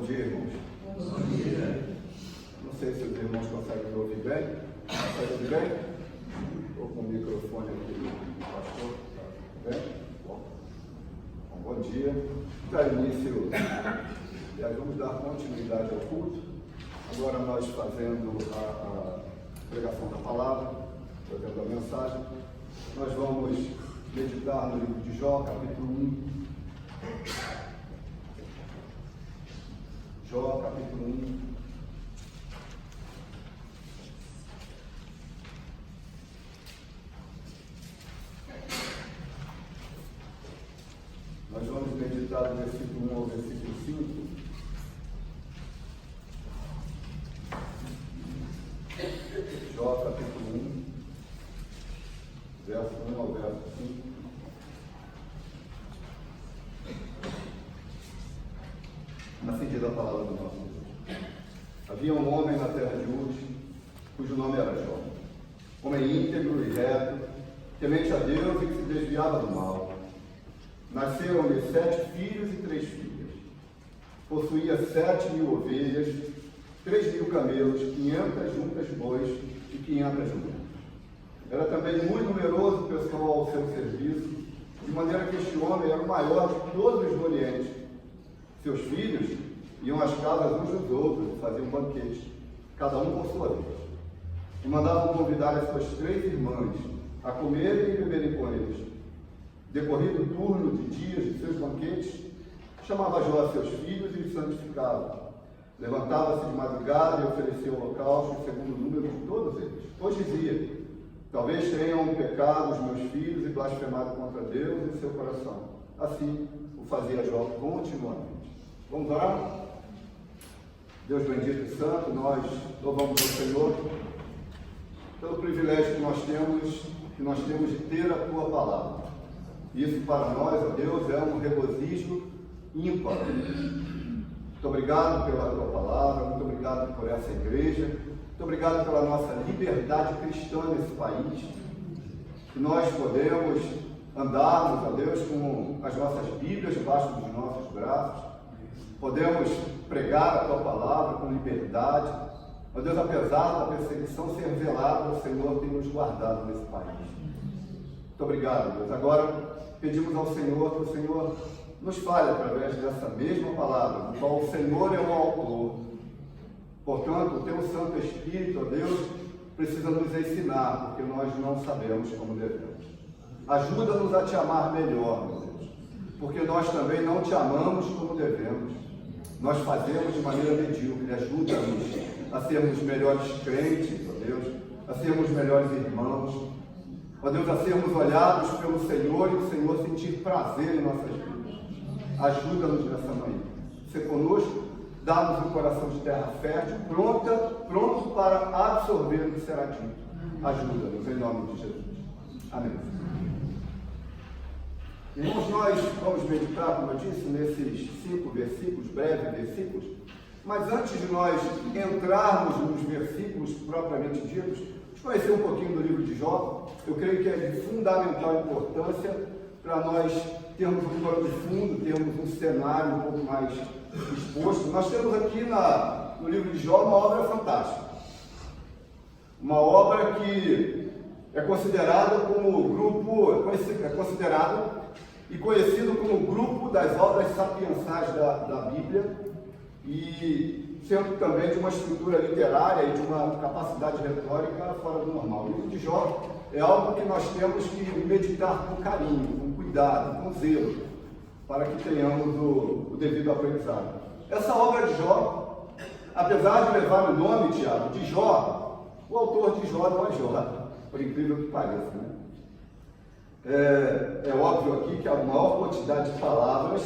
dia, irmãos. Bom dia. Não sei se os irmãos conseguem me ouvir bem. Conseguem ouvir bem? Estou com o microfone aqui do pastor. Tá bem? Bom dia. Para início, vamos dar continuidade ao culto. Agora nós fazendo a pregação da palavra, fazendo a mensagem, nós vamos meditar no livro de Jó, capítulo 1. Jó, capítulo 1. Nós vamos meditar do versículo 1 ao versículo 5. Jó, capítulo 1, verso 1 ao verso 5. Assim diz a palavra do nosso Deus. Havia um homem na terra de Uz, cujo nome era Jó. Homem íntegro e reto, temente a Deus e que se desviava do mal. Nasceram-lhe 7 filhos e 3 filhas. Possuía 7.000 ovelhas, 3.000 camelos, 500 juntas bois e 500 jumentas. Era também muito numeroso o pessoal ao seu serviço, de maneira que este homem era o maior de todos os do Oriente. Seus filhos iam às casas uns dos outros, faziam banquete, cada um por sua vez. E mandavam convidar as suas 3 irmãs a comerem e beberem com eles. Decorrido o turno de dias de seus banquetes, chamava Jó a seus filhos e os santificava. Levantava-se de madrugada e oferecia holocausto segundo o número de todos eles. Pois dizia: talvez tenham pecado os meus filhos e blasfemado contra Deus em seu coração. Assim o fazia Jó continuamente. Vamos orar? Deus bendito e santo, nós louvamos ao Senhor pelo privilégio que nós temos de ter a Tua palavra. Isso para nós, ó Deus, é um regozijo ímpar. Muito obrigado pela Tua palavra, muito obrigado por essa igreja, muito obrigado pela nossa liberdade cristã nesse país, que nós podemos andarmos, ó Deus, com as nossas Bíblias debaixo dos nossos braços, podemos pregar a Tua palavra com liberdade. Ó Deus, apesar da perseguição ser velada, o Senhor tem nos guardado nesse país. Muito obrigado, Deus. Agora pedimos ao Senhor que o Senhor nos fale através dessa mesma palavra, do qual o Senhor é o autor. Portanto, o Teu Santo Espírito, ó Deus, precisa nos ensinar, porque nós não sabemos como devemos. Ajuda-nos a Te amar melhor, meu Deus, porque nós também não Te amamos como devemos. Nós fazemos de maneira medíocre. Ajuda-nos a sermos melhores crentes, ó Deus, a sermos melhores irmãos, ó Deus, a sermos olhados pelo Senhor e o Senhor sentir prazer em nossas vidas. Ajuda-nos nessa manhã. Ser conosco, dá-nos um coração de terra fértil, pronto para absorver o que será dito. Ajuda-nos em nome de Jesus. Amém. Irmãos, nós vamos meditar, como eu disse, nesses 5 versículos, breves versículos, mas antes de nós entrarmos nos versículos propriamente ditos, conhecer um pouquinho do livro de Jó. Eu creio que é de fundamental importância para nós termos um pano de fundo, termos um cenário um pouco mais exposto. Nós temos aqui no livro de Jó uma obra fantástica. Uma obra que é considerada como grupo, é considerado e conhecido como grupo das obras sapiensais da Bíblia, e sendo também de uma estrutura literária e de uma capacidade retórica fora do normal. O livro de Jó é algo que nós temos que meditar com carinho, com cuidado, com zelo, para que tenhamos o devido aprendizado. Essa obra de Jó, apesar de levar o nome, Tiago, de Jó, o autor de Jó não é Jó, por incrível que pareça, né? É óbvio aqui que a maior quantidade de palavras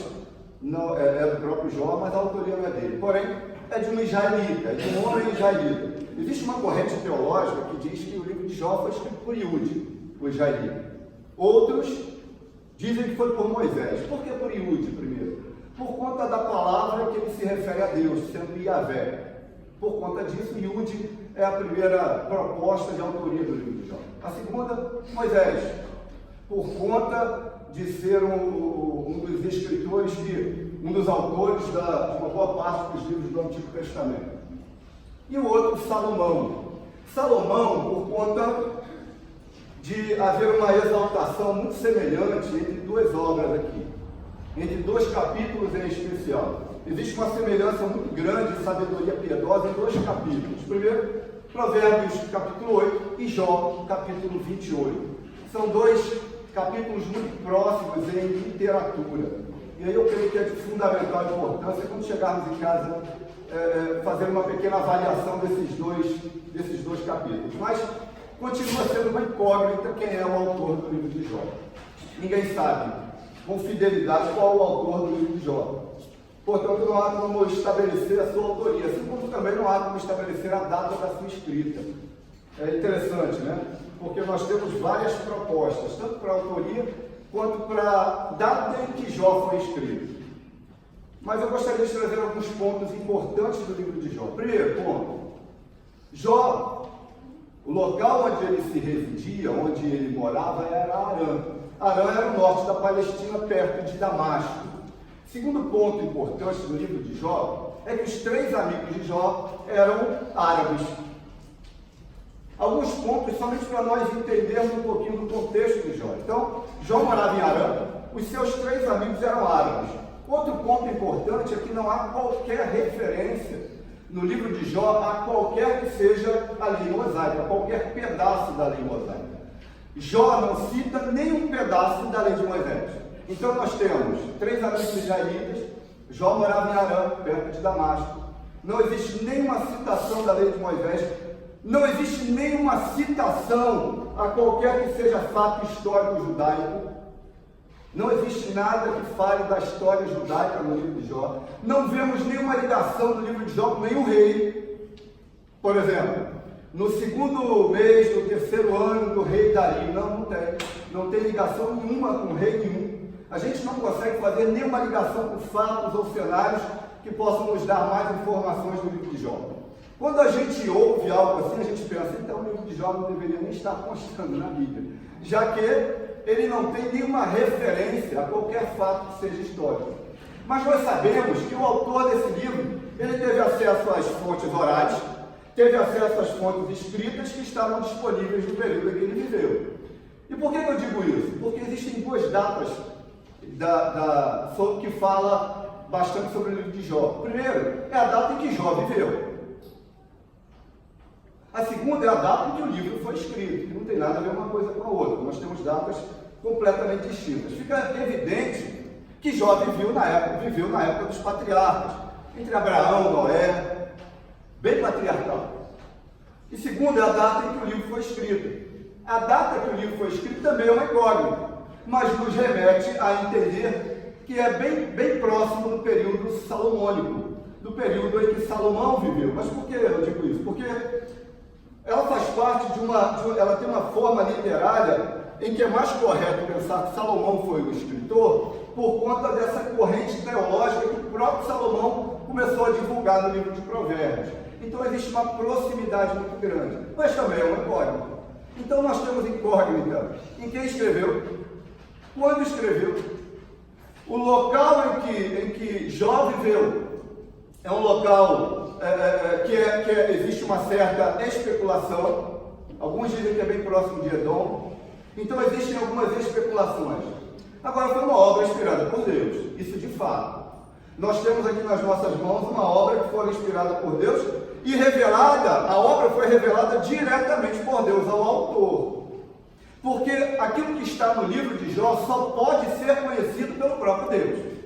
não é do próprio Jó, mas a autoria não é dele. Porém, é de um israelita, é de um homem israelita. Existe uma corrente teológica que diz que o livro de Jó foi escrito por Iude, o israelita. Outros dizem que foi por Moisés. Por que por Iude primeiro? Por conta da palavra que ele se refere a Deus, sendo Iavé. Por conta disso, Iude é a primeira proposta de autoria do livro de Jó. A segunda, Moisés. por conta de ser um dos escritores, um dos autores de uma boa parte dos livros do Antigo Testamento. E o outro, Salomão. Salomão, por conta de haver uma exaltação muito semelhante entre duas obras aqui, entre dois capítulos em especial. Existe uma semelhança muito grande de sabedoria piedosa em dois capítulos. Primeiro, Provérbios capítulo 8 e Jó capítulo 28. São dois capítulos muito próximos em literatura. E aí eu creio que é de fundamental importância, quando chegarmos em casa, fazer uma pequena avaliação desses dois capítulos. Mas continua sendo uma incógnita quem é o autor do livro de Jó. Ninguém sabe com fidelidade qual é o autor do livro de Jó. Portanto, não há como estabelecer a sua autoria, assim como também não há como estabelecer a data da sua escrita. É interessante, né? Porque nós temos várias propostas, tanto para a autoria quanto para a data em que Jó foi escrito. Mas eu gostaria de trazer alguns pontos importantes do livro de Jó. Primeiro ponto, Jó, o local onde ele se residia, onde ele morava, era Harã. Harã era o norte da Palestina, perto de Damasco. Segundo ponto importante do livro de Jó é que os três amigos de Jó eram árabes. Alguns pontos somente para nós entendermos um pouquinho do contexto de Jó. Então, Jó morava em Harã, os seus três amigos eram árabes. Outro ponto importante é que não há qualquer referência no livro de Jó a qualquer que seja a lei mosaica, a qualquer pedaço da lei mosaica. Jó não cita nenhum pedaço da lei de Moisés. Então nós temos três amigos israelitas, Jó morava em Harã, perto de Damasco. Não existe nenhuma citação da lei de Moisés, não existe nenhuma citação a qualquer que seja fato histórico judaico. Não existe nada que fale da história judaica no livro de Jó. Não vemos nenhuma ligação do livro de Jó com nenhum rei. Por exemplo, no segundo mês, no terceiro ano do rei Dario, não tem ligação nenhuma com rei nenhum. A gente não consegue fazer nenhuma ligação com fatos ou cenários que possam nos dar mais informações do livro de Jó. Quando a gente ouve algo assim, a gente pensa, então o livro de Jó não deveria nem estar constando na Bíblia, já que ele não tem nenhuma referência a qualquer fato que seja histórico. Mas nós sabemos que o autor desse livro, ele teve acesso às fontes orais, teve acesso às fontes escritas que estavam disponíveis no período em que ele viveu. E por que eu digo isso? Porque existem duas datas que fala bastante sobre o livro de Jó. Primeiro, é a data em que Jó viveu. A segunda é a data em que o livro foi escrito, que não tem nada a ver uma coisa com a outra. Nós temos datas completamente distintas. Fica evidente que Jó viveu na época dos patriarcas, entre Abraão, Noé, bem patriarcal. E segundo, é a data em que o livro foi escrito. A data que o livro foi escrito também é uma incógnita, mas nos remete a entender que é bem próximo do período salomônico, do período em que Salomão viveu. Mas por que eu digo isso? Porque ela faz parte ela tem uma forma literária em que é mais correto pensar que Salomão foi o escritor por conta dessa corrente teológica que o próprio Salomão começou a divulgar no livro de Provérbios. Então existe uma proximidade muito grande, mas também é uma incógnita. Então nós temos incógnita em quem escreveu, quando escreveu, o local em que Jó viveu é um local que existe uma certa especulação. Alguns dizem que é bem próximo de Edom. Então existem algumas especulações. Agora, foi uma obra inspirada por Deus, isso de fato. Nós temos aqui nas nossas mãos uma obra que foi inspirada por Deus e a obra foi revelada diretamente por Deus ao autor. Porque aquilo que está no livro de Jó só pode ser conhecido pelo próprio Deus.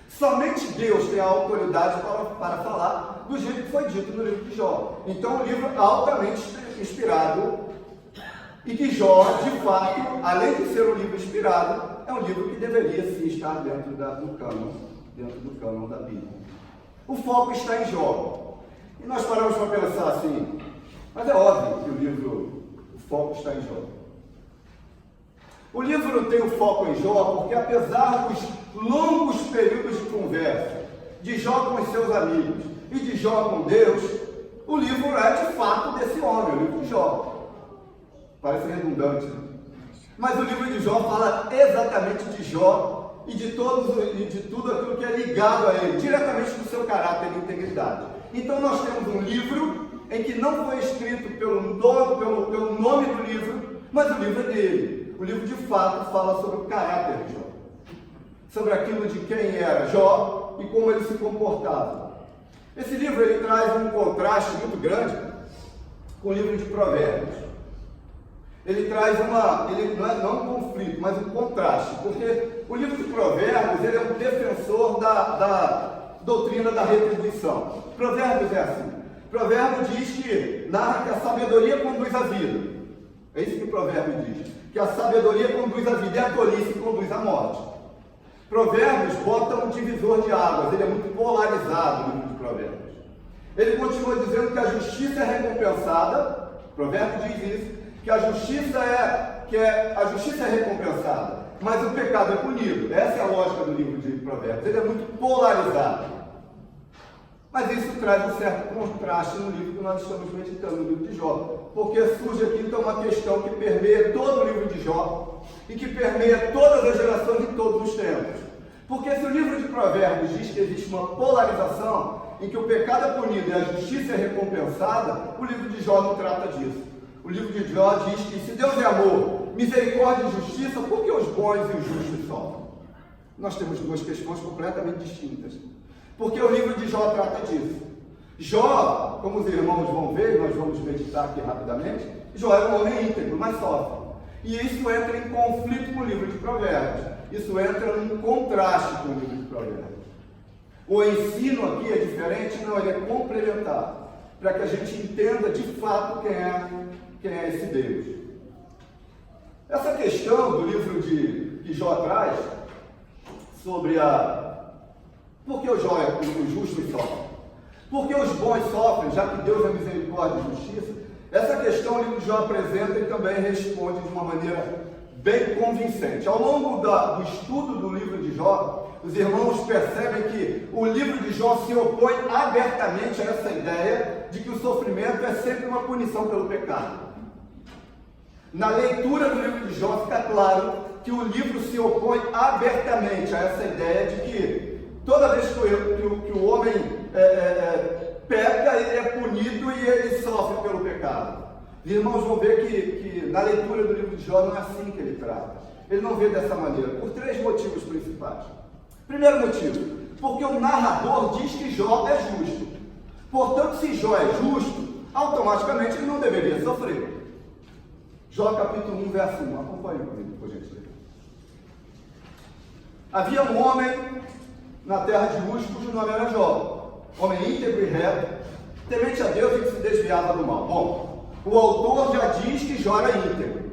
Somente Deus tem a autoridade para falar do jeito que foi dito no livro de Jó. Então o livro é altamente inspirado e que Jó, de fato, além de ser um livro inspirado, é um livro que deveria sim estar dentro do cânon da Bíblia. O foco está em Jó. E nós paramos para pensar assim, mas é óbvio que o foco está em Jó. O livro tem o foco em Jó porque, apesar dos longos períodos de conversa de Jó com os seus amigos e de Jó com Deus, o livro é de fato desse homem, o livro de Jó. Parece redundante, né? Mas o livro de Jó fala exatamente de Jó e de tudo aquilo que é ligado a ele, diretamente do seu caráter e integridade. Então nós temos um livro em que não foi escrito pelo nome do livro, mas o livro é dele. O livro de fato fala sobre o caráter de Jó, sobre aquilo de quem era Jó e como ele se comportava. Esse livro ele traz um contraste muito grande com o livro de Provérbios. Ele traz não um conflito, mas um contraste, porque o livro de Provérbios ele é um defensor da doutrina da retribuição. Provérbios é assim. Provérbios diz que narra que a sabedoria conduz à vida. É isso que o provérbio diz, que a sabedoria conduz à vida e a tolice conduz à morte. Provérbios bota um divisor de águas, ele é muito polarizado no livro de Provérbios. Ele continua dizendo que a justiça é recompensada, Provérbios diz isso, que a justiça é recompensada, mas o pecado é punido. Essa é a lógica do livro de Provérbios, ele é muito polarizado. Mas isso traz um certo contraste no livro que nós estamos meditando, no livro de Jó, porque surge aqui então uma questão que permeia todo o livro de Jó e que permeia todas as gerações e todos os tempos. Porque se o livro de Provérbios diz que existe uma polarização em que o pecado é punido e a justiça é recompensada, o livro de Jó não trata disso. O livro de Jó diz que se Deus é amor, misericórdia e justiça, por que os bons e os justos sofrem? Nós temos duas questões completamente distintas. Porque o livro de Jó trata disso. Jó, como os irmãos vão ver, nós vamos meditar aqui rapidamente, Jó era um homem íntegro, mas sofre. E isso entra em conflito com o livro de Provérbios. Isso entra em contraste com o livro de Provérbios. O ensino aqui é diferente, não, ele é complementar, para que a gente entenda de fato quem é esse Deus. Essa questão do livro que Jó traz, sobre por que o Jó é o justo e sofre? Por que os bons sofrem, já que Deus é misericórdia e justiça? Essa questão o livro de Jó apresenta e também responde de uma maneira bem convincente. Ao longo do estudo do livro de Jó, os irmãos percebem que o livro de Jó se opõe abertamente a essa ideia de que o sofrimento é sempre uma punição pelo pecado. Na leitura do livro de Jó fica claro que o livro se opõe abertamente a essa ideia de que toda vez que o homem peca, ele é punido e ele sofre pelo pecado. Os irmãos vão ver que na leitura do livro de Jó não é assim que ele trata. Ele não vê dessa maneira, por três motivos principais. Primeiro motivo, porque o narrador diz que Jó é justo. Portanto, se Jó é justo, automaticamente ele não deveria sofrer. Jó capítulo 1, verso 1. Acompanhe comigo, por gentileza. Havia um homem na terra de Uz, cujo nome era Jó, homem íntegro e reto, temente a Deus e que se desviava do mal. Bom, o autor já diz que Jó era íntegro,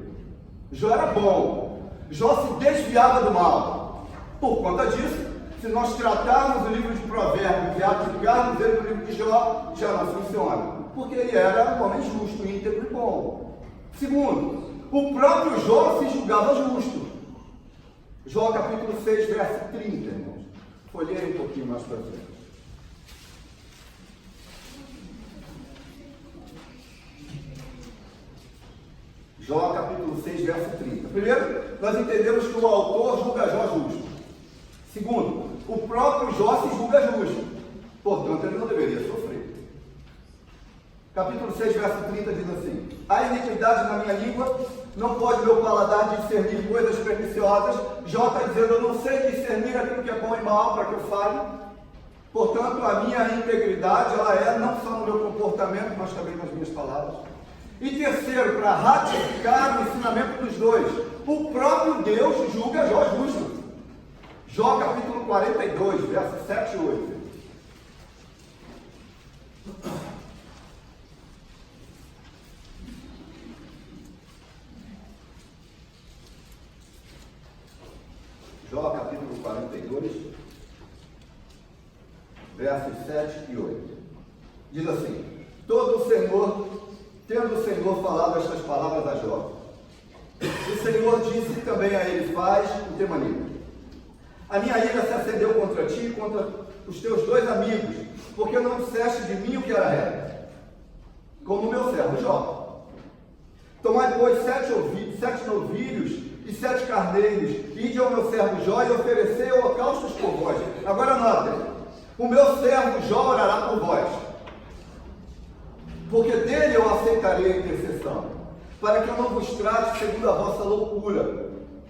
Jó era bom, Jó se desviava do mal. Por conta disso, se nós tratarmos o livro de Provérbios e aplicarmos ele no livro de Jó, já não funciona, porque ele era um homem justo, íntegro e bom. Segundo, o próprio Jó se julgava justo. Jó capítulo 6, verso 30, irmãos. Folhei um pouquinho mais para frente. Jó capítulo 6, verso 30. Primeiro, nós entendemos que o autor julga Jó justo. Segundo, o próprio Jó se julga justo. Portanto, ele não deveria sofrer. Capítulo 6, verso 30 diz assim: há iniquidade na minha língua, não pode meu paladar discernir coisas perniciosas. Jó está dizendo, eu não sei discernir aquilo que é bom e mal para que eu fale. Portanto, a minha integridade, ela é não só no meu comportamento, mas também nas minhas palavras. E terceiro, para ratificar o ensinamento dos dois, o próprio Deus julga Jó justo. Jó capítulo 42, versos 7 e 8. Jó capítulo 42, versos 7 e 8. Diz assim: tendo o Senhor falado estas palavras a Jó, o Senhor disse também a ele: faz o que maneira. A minha ira se acendeu contra ti e contra os teus dois amigos, porque não disseste de mim o que era reto, como meu servo Jó. Tomai, pois, 7 novilhos e 7 carneiros, ide ao meu servo Jó e oferecei holocaustos por vós. Agora notem, o meu servo Jó orará por vós, porque dele eu aceitarei a intercessão, para que eu não vos trate segundo a vossa loucura,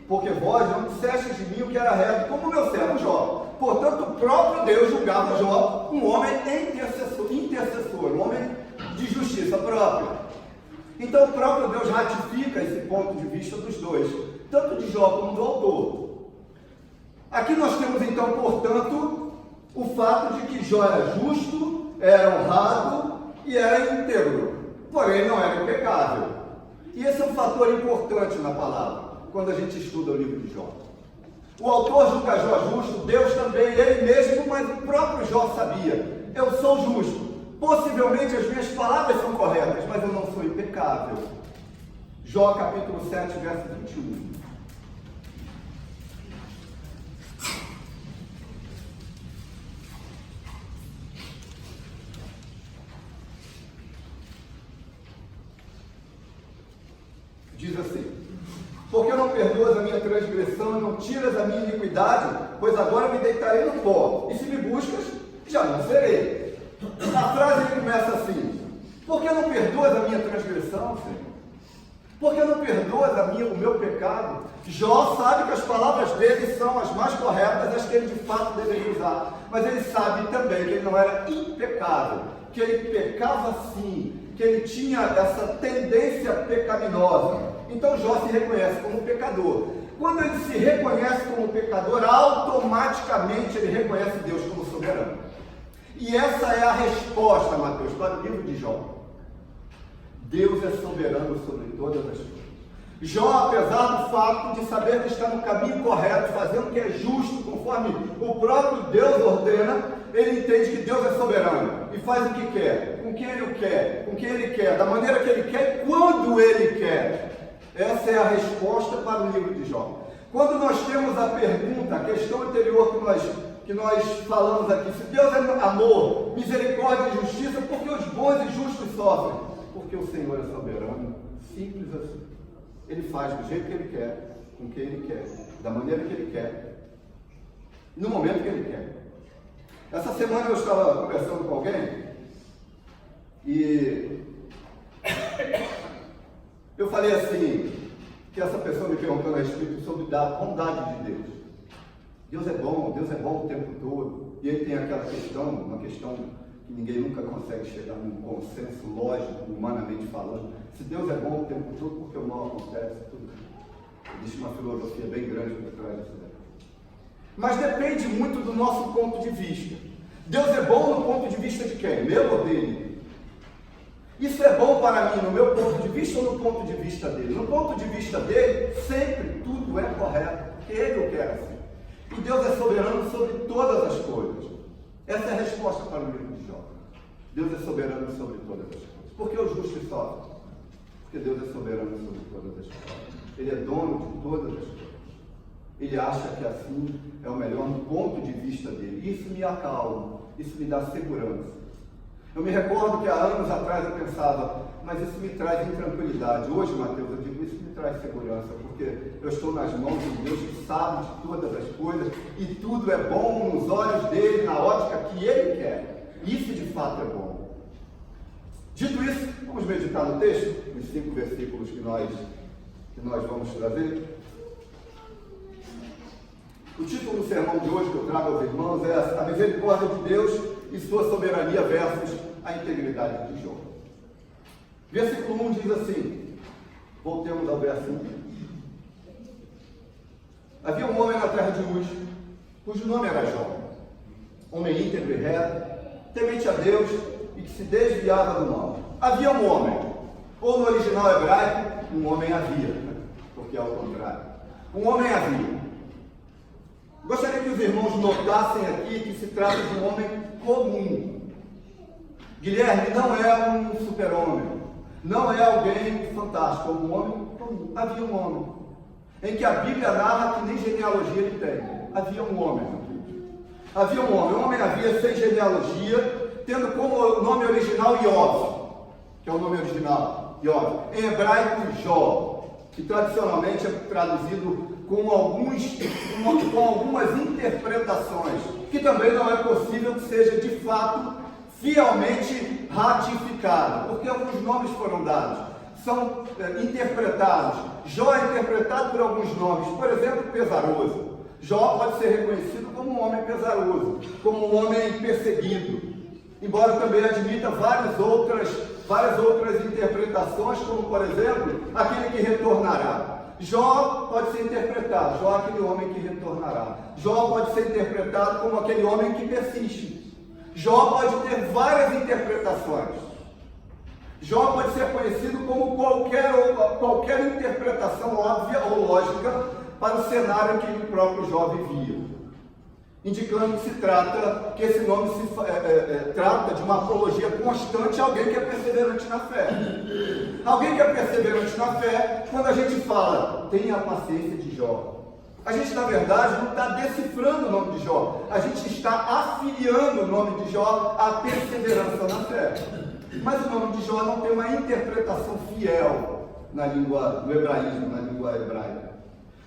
porque vós não dissestes de mim o que era reto, como o meu servo Jó. Portanto, o próprio Deus julgava Jó um homem intercessor, um homem de justiça própria. Então, o próprio Deus ratifica esse ponto de vista dos dois, tanto de Jó como do autor. Aqui nós temos, então, portanto, o fato de que Jó era justo, era honrado e era íntegro, porém não era impecável. E esse é um fator importante na palavra, quando a gente estuda o livro de Jó. O autor julga Jó justo, Deus também, ele mesmo, mas o próprio Jó sabia: eu sou justo, possivelmente as minhas palavras são corretas, mas eu não sou impecável. Jó capítulo 7, verso 21. Diz assim: porque não perdoas a minha transgressão e não tiras a minha iniquidade, pois agora me deitarei no pó, e se me buscas, já não serei. A frase começa assim: porque não perdoas a minha transgressão, Senhor? Porque não perdoas o meu pecado? Jó sabe que as palavras dele são as mais corretas, as que ele de fato deveria usar, mas ele sabe também que ele não era impecável, que ele pecava sim, que ele tinha essa tendência pecaminosa. Então Jó se reconhece como pecador. Quando ele se reconhece como pecador, automaticamente ele reconhece Deus como soberano. E essa é a resposta, Mateus, para o livro de Jó. Deus é soberano sobre todas as coisas. Jó, apesar do fato de saber que está no caminho correto, fazendo o que é justo, conforme o próprio Deus ordena, ele entende que Deus é soberano e faz o que quer, com quem ele quer, da maneira que ele quer e quando ele quer. Essa é a resposta para o livro de Jó. Quando nós temos a pergunta, a questão anterior que nós falamos aqui, se Deus é amor, misericórdia e justiça, por que os bons e justos sofrem? Porque o Senhor é soberano, simples assim. Ele faz do jeito que ele quer, com quem ele quer, da maneira que ele quer, no momento que ele quer. Essa semana eu estava conversando com alguém e eu falei assim, que essa pessoa me perguntou a respeito sobre a bondade de Deus. Deus é bom o tempo todo. E ele tem aquela questão, uma questão que ninguém nunca consegue chegar num consenso lógico, humanamente falando. Se Deus é bom o tempo todo, porque o mal acontece, tudo. Existe uma filosofia bem grande por trás disso daí. Mas depende muito do nosso ponto de vista. Deus é bom no ponto de vista de quem? Meu ou dele? Isso é bom para mim no meu ponto de vista ou no ponto de vista dele? No ponto de vista dele, sempre tudo é correto, porque ele o quer assim. E Deus é soberano sobre todas as coisas. Essa é a resposta para o livro de Jó. Deus é soberano sobre todas as coisas. Por que os justos sofrem? Porque Deus é soberano sobre todas as coisas. Ele é dono de todas as coisas. Ele acha que assim é o melhor no ponto de vista dele. Isso me acalma, isso me dá segurança. Eu me recordo que há anos atrás eu pensava, mas isso me traz intranquilidade. Hoje, Mateus, eu digo, isso me traz segurança, porque eu estou nas mãos de Deus que sabe de todas as coisas e tudo é bom nos olhos dele, na ótica que ele quer. Isso de fato é bom. Dito isso, vamos meditar no texto, nos 5 versículos que nós vamos trazer. O título do sermão de hoje que eu trago aos irmãos é A Misericórdia de Deus e Sua Soberania versus a Integridade de Jó. Versículo 1 diz assim, voltemos ao verso 1. Havia um homem na terra de Uz, cujo nome era Jó, homem íntegro e reto, temente a Deus e que se desviava do mal. Havia um homem, ou no original hebraico, um homem havia, porque é ao contrário. Um homem havia. Gostaria que os irmãos notassem aqui que se trata de um homem comum. Guilherme não é um super-homem, não é alguém fantástico, é um homem comum. Havia um homem, em que a Bíblia narra que nem genealogia ele tem. Havia um homem. Havia um homem. O homem havia sem genealogia, tendo como nome original Iov, que é o nome original, Iov. Em hebraico, Jó. que tradicionalmente é traduzido com algumas interpretações, que também não é possível que seja de fato fielmente ratificado, porque alguns nomes foram dados, são interpretados. Jó é interpretado por alguns nomes, por exemplo, pesaroso. Jó pode ser reconhecido como um homem pesaroso, como um homem perseguido, embora também admita várias outras interpretações, como por exemplo, aquele que retornará. Jó pode ser interpretado, Jó é aquele homem que retornará. Jó pode ser interpretado como aquele homem que persiste. Jó pode ter várias interpretações. Jó pode ser conhecido como qualquer interpretação óbvia ou lógica para o cenário em que o próprio Jó vivia, indicando que esse nome trata de uma apologia constante a alguém que é perseverante na fé. Alguém que é perseverante na fé, quando a gente fala, tenha a paciência de Jó, a gente na verdade não está decifrando o nome de Jó, a gente está afiliando o nome de Jó à perseverança na fé. Mas o nome de Jó não tem uma interpretação fiel na língua, no hebraísmo, na língua hebraica.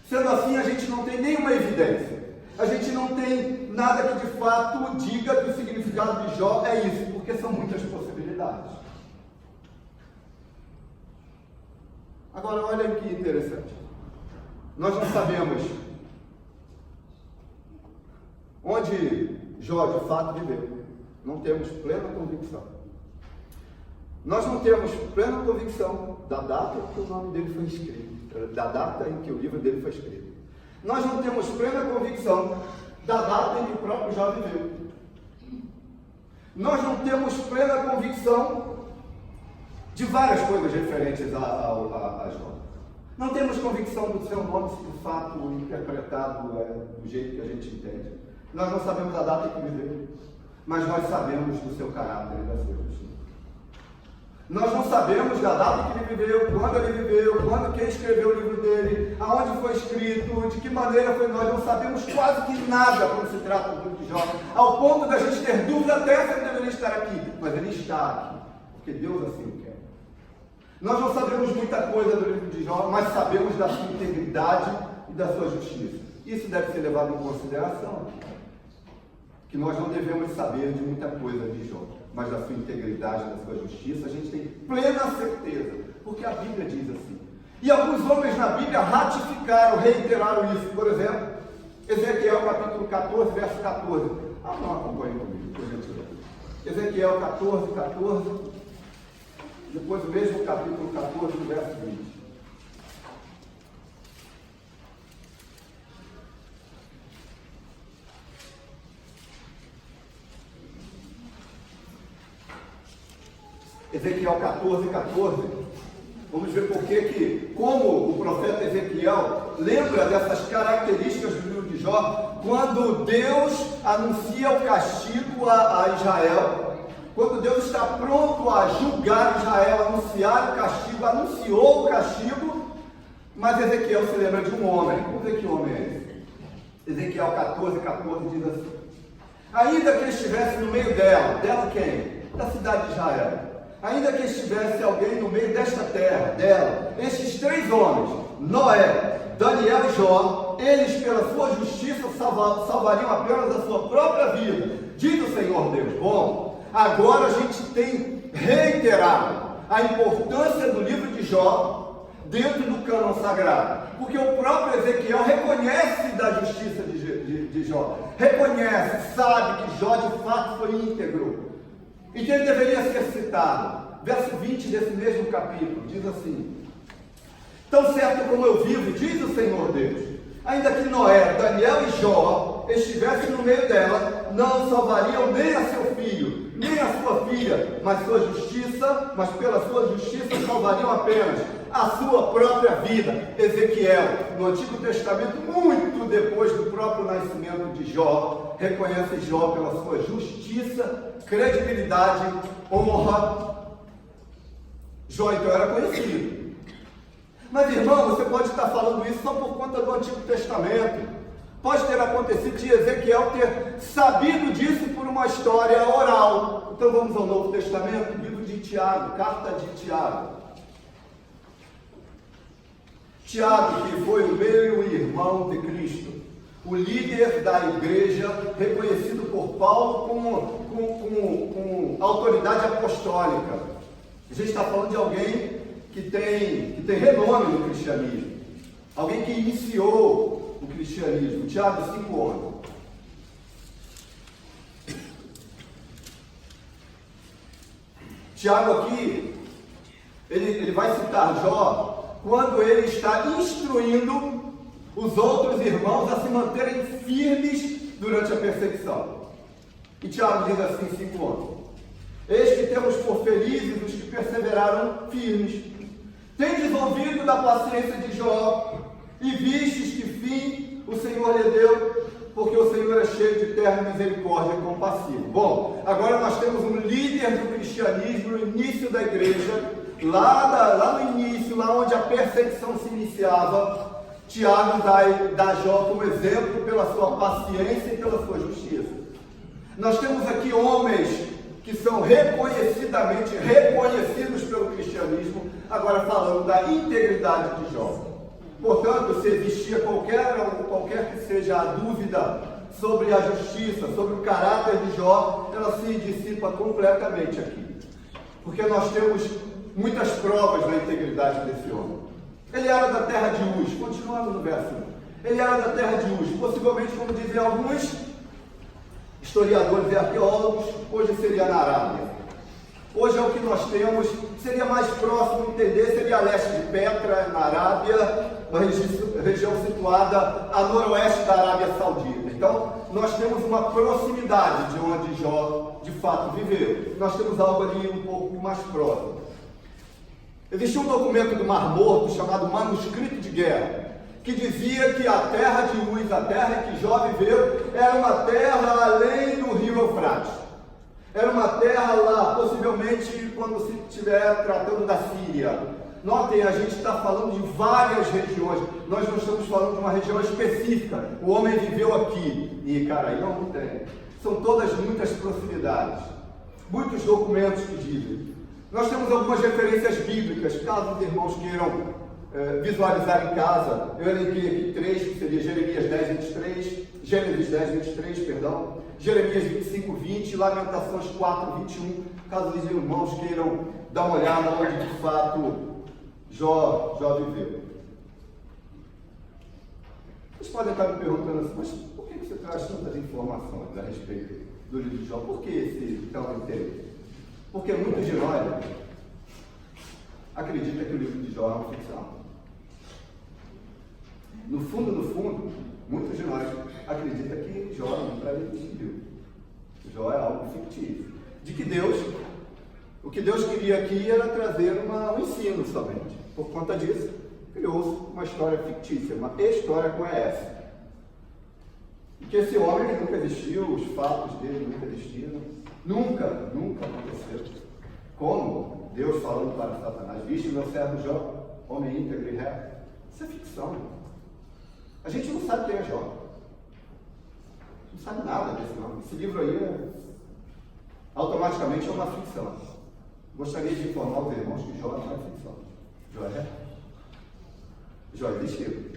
Sendo assim, a gente não tem nenhuma evidência. A gente não tem nada que de fato diga que o significado de Jó é isso, porque são muitas possibilidades. Agora, olha que interessante. Nós não sabemos onde Jó de fato viveu. Não temos plena convicção. Nós não temos plena convicção da data em que o nome dele foi escrito, da data em que o livro dele foi escrito. Nós não temos plena convicção da data em que o próprio Jó viveu. Nós não temos plena convicção de várias coisas referentes a Jó. Não temos convicção do seu nome se de fato interpretado do jeito que a gente entende. Nós não sabemos a data em que viveu, mas nós sabemos do seu caráter e da sua justiça. Nós não sabemos da data que ele viveu, quando quem escreveu o livro dele, aonde foi escrito, de que maneira foi. Nós não sabemos quase que nada quando se trata do livro de Jó, ao ponto da gente ter dúvida até se ele deveria estar aqui, mas ele está aqui, porque Deus assim o quer. Nós não sabemos muita coisa do livro de Jó, mas sabemos da sua integridade e da sua justiça. Isso deve ser levado em consideração, que nós não devemos saber de muita coisa de Jó, mas da sua integridade, da sua justiça, a gente tem plena certeza, porque a Bíblia diz assim. E alguns homens na Bíblia ratificaram, reiteraram isso. Por exemplo, Ezequiel capítulo 14, verso 14. Não acompanhe comigo, por gentileza. Ezequiel 14, 14. Depois o mesmo capítulo 14, verso 20. Ezequiel 14, 14. Vamos ver por que, como o profeta Ezequiel lembra dessas características do livro de Jó, quando Deus anuncia o castigo a Israel, quando Deus está pronto a julgar Israel, anunciar o castigo, anunciou o castigo, mas Ezequiel se lembra de um homem. Vamos ver que homem é esse. Ezequiel 14, 14 diz assim: ainda que estivesse no meio dela quem? Da cidade de Israel. Ainda que estivesse alguém no meio desta terra, dela, estes três homens, Noé, Daniel e Jó, eles pela sua justiça salvariam apenas a sua própria vida, diz o Senhor Deus. Bom, agora a gente tem reiterado a importância do livro de Jó dentro do cânon sagrado, porque o próprio Ezequiel reconhece da justiça de Jó, reconhece, sabe que Jó de fato foi íntegro, e que ele deveria ser citado. Verso 20 desse mesmo capítulo diz assim: tão certo como eu vivo, diz o Senhor Deus, ainda que Noé, Daniel e Jó estivessem no meio dela, não salvariam nem a seu filho, nem a sua filha, mas pela sua justiça salvariam apenas a sua própria vida. Ezequiel, no Antigo Testamento, muito depois do próprio nascimento de Jó, reconhece Jó pela sua justiça, credibilidade, honra. Jó então era conhecido. Mas irmão, você pode estar falando isso só por conta do Antigo Testamento. Pode ter acontecido de Ezequiel ter sabido disso por uma história oral. Então vamos ao Novo Testamento, livro de Tiago, carta de Tiago. Tiago, que foi o meio-irmão de Cristo, o líder da igreja, reconhecido por Paulo como autoridade apostólica. A gente está falando de alguém que tem renome no cristianismo, alguém que iniciou o cristianismo. Tiago 5:11. Tiago aqui, ele vai citar Jó quando ele está instruindo os outros irmãos a se manterem firmes durante a perseguição. E Tiago diz assim, 5:11: Eis que temos por felizes os que perseveraram firmes. Tendes ouvido da paciência de Jó, e vistes que fim o Senhor lhe deu, porque o Senhor é cheio de terna misericórdia e compassivo. Bom, agora nós temos um líder do cristianismo no início da igreja, lá no início, lá onde a perseguição se iniciava. Tiago dá Jó como exemplo pela sua paciência e pela sua justiça. Nós temos aqui homens que são reconhecidamente reconhecidos pelo cristianismo, agora falando da integridade de Jó. Portanto, se existia qualquer que seja a dúvida sobre a justiça, sobre o caráter de Jó, ela se dissipa completamente aqui. Porque nós temos muitas provas da integridade desse homem. Ele era da terra de Uz, continuando no verso 1. Ele era da terra de Uz, possivelmente, como dizem alguns historiadores e arqueólogos, hoje seria na Arábia. Hoje é o que nós temos, seria mais próximo entender, seria a leste de Petra, na Arábia, uma região situada a noroeste da Arábia Saudita. Então, nós temos uma proximidade de onde Jó, de fato, viveu. Nós temos algo ali um pouco mais próximo. Existia um documento do Mar Morto chamado Manuscrito de Guerra, que dizia que a terra de Uz, a terra em que Jó viveu, era uma terra além do rio Eufrates. Era uma terra lá, possivelmente quando se estiver tratando da Síria. Notem, a gente está falando de várias regiões, nós não estamos falando de uma região específica. O homem viveu aqui, e cara, aí não tem. São todas muitas proximidades, muitos documentos que dizem. Nós temos algumas referências bíblicas, caso os irmãos queiram visualizar em casa. Eu elenquei aqui 3, que seria Jeremias 10:23, Gênesis 10:23, perdão, Jeremias 25:20, Lamentações 4:21, caso os irmãos queiram dar uma olhada onde de fato Jó viveu. Vocês podem estar me perguntando assim, mas por que você traz tantas informações a respeito do livro de Jó? Por que esse tão inteiro? Porque muitos de nós acreditam que o livro de Jó é uma ficção. No fundo, muitos de nós acreditam que Jó nunca existiu. Jó é algo fictício. De que o que Deus queria aqui era trazer um ensino somente. Por conta disso, criou-se uma história fictícia, uma história com ES. E que esse homem nunca existiu, os fatos dele nunca existiram. Nunca aconteceu. Como Deus falando para Satanás, viste meu servo Jó, homem íntegro e reto? Isso é ficção. A gente não sabe quem é Jó. Não sabe nada desse nome. Esse livro aí automaticamente é uma ficção. Gostaria de informar os irmãos que Jó não é ficção. Jó é reto. Jó existiu.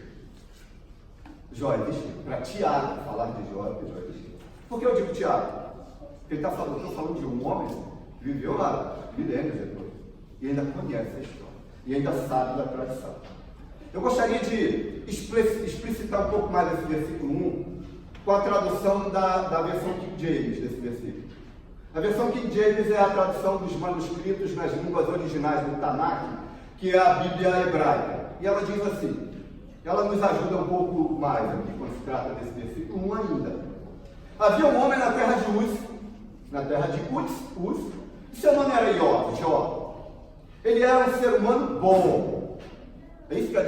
Jó existiu. Para Tiago falar de Jó, Jó existiu. Por que eu digo Tiago? Porque ele está falando de um homem que viveu lá milênios depois e ainda conhece a história e ainda sabe da tradição. Eu gostaria de explicitar um pouco mais esse versículo 1 com a tradução da versão King James desse versículo. A versão King James é a tradução dos manuscritos nas línguas originais do Tanakh, que é a Bíblia hebraica. E ela diz assim, ela nos ajuda um pouco mais aqui quando se trata desse versículo 1 ainda. Havia um homem na terra de Uz, e seu nome era Jó. Ele era um ser humano bom. É isso que a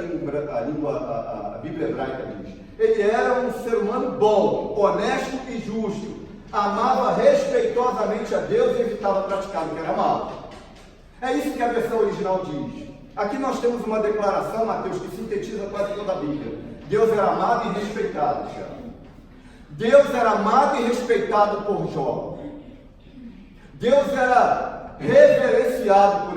Bíblia hebraica diz. Ele era um ser humano bom, honesto e justo. Amava respeitosamente a Deus e evitava praticar o que era mal. É isso que a versão original diz. Aqui nós temos uma declaração, Mateus, que sintetiza quase toda a Bíblia. Deus era amado e respeitado, Tiago. Deus era amado e respeitado por Jó. Deus era reverenciado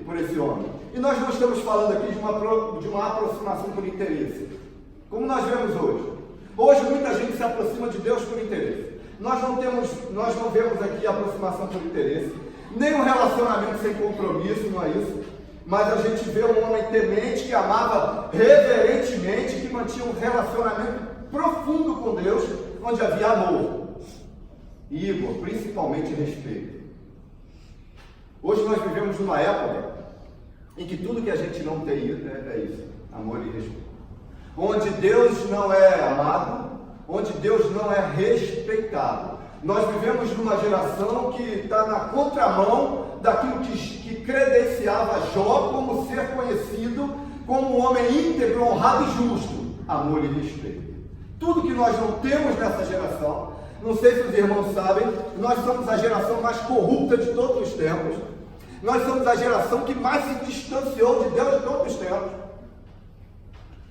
por esse homem. E nós não estamos falando aqui de uma aproximação por interesse, como nós vemos hoje. Hoje muita gente se aproxima de Deus por interesse. Nós não vemos aqui aproximação por interesse, nem um relacionamento sem compromisso, não é isso? Mas a gente vê um homem temente que amava reverentemente, que mantinha um relacionamento profundo com Deus, onde havia amor, Igor, principalmente respeito. Hoje nós vivemos numa época em que tudo que a gente não tem é isso, amor e respeito. Onde Deus não é amado, onde Deus não é respeitado. Nós vivemos numa geração que está na contramão daquilo que credenciava Jó como ser conhecido como um homem íntegro, honrado e justo, amor e respeito. Tudo que nós não temos nessa geração, não sei se os irmãos sabem, nós somos a geração mais corrupta de todos os tempos. Nós somos a geração que mais se distanciou de Deus de todos os tempos.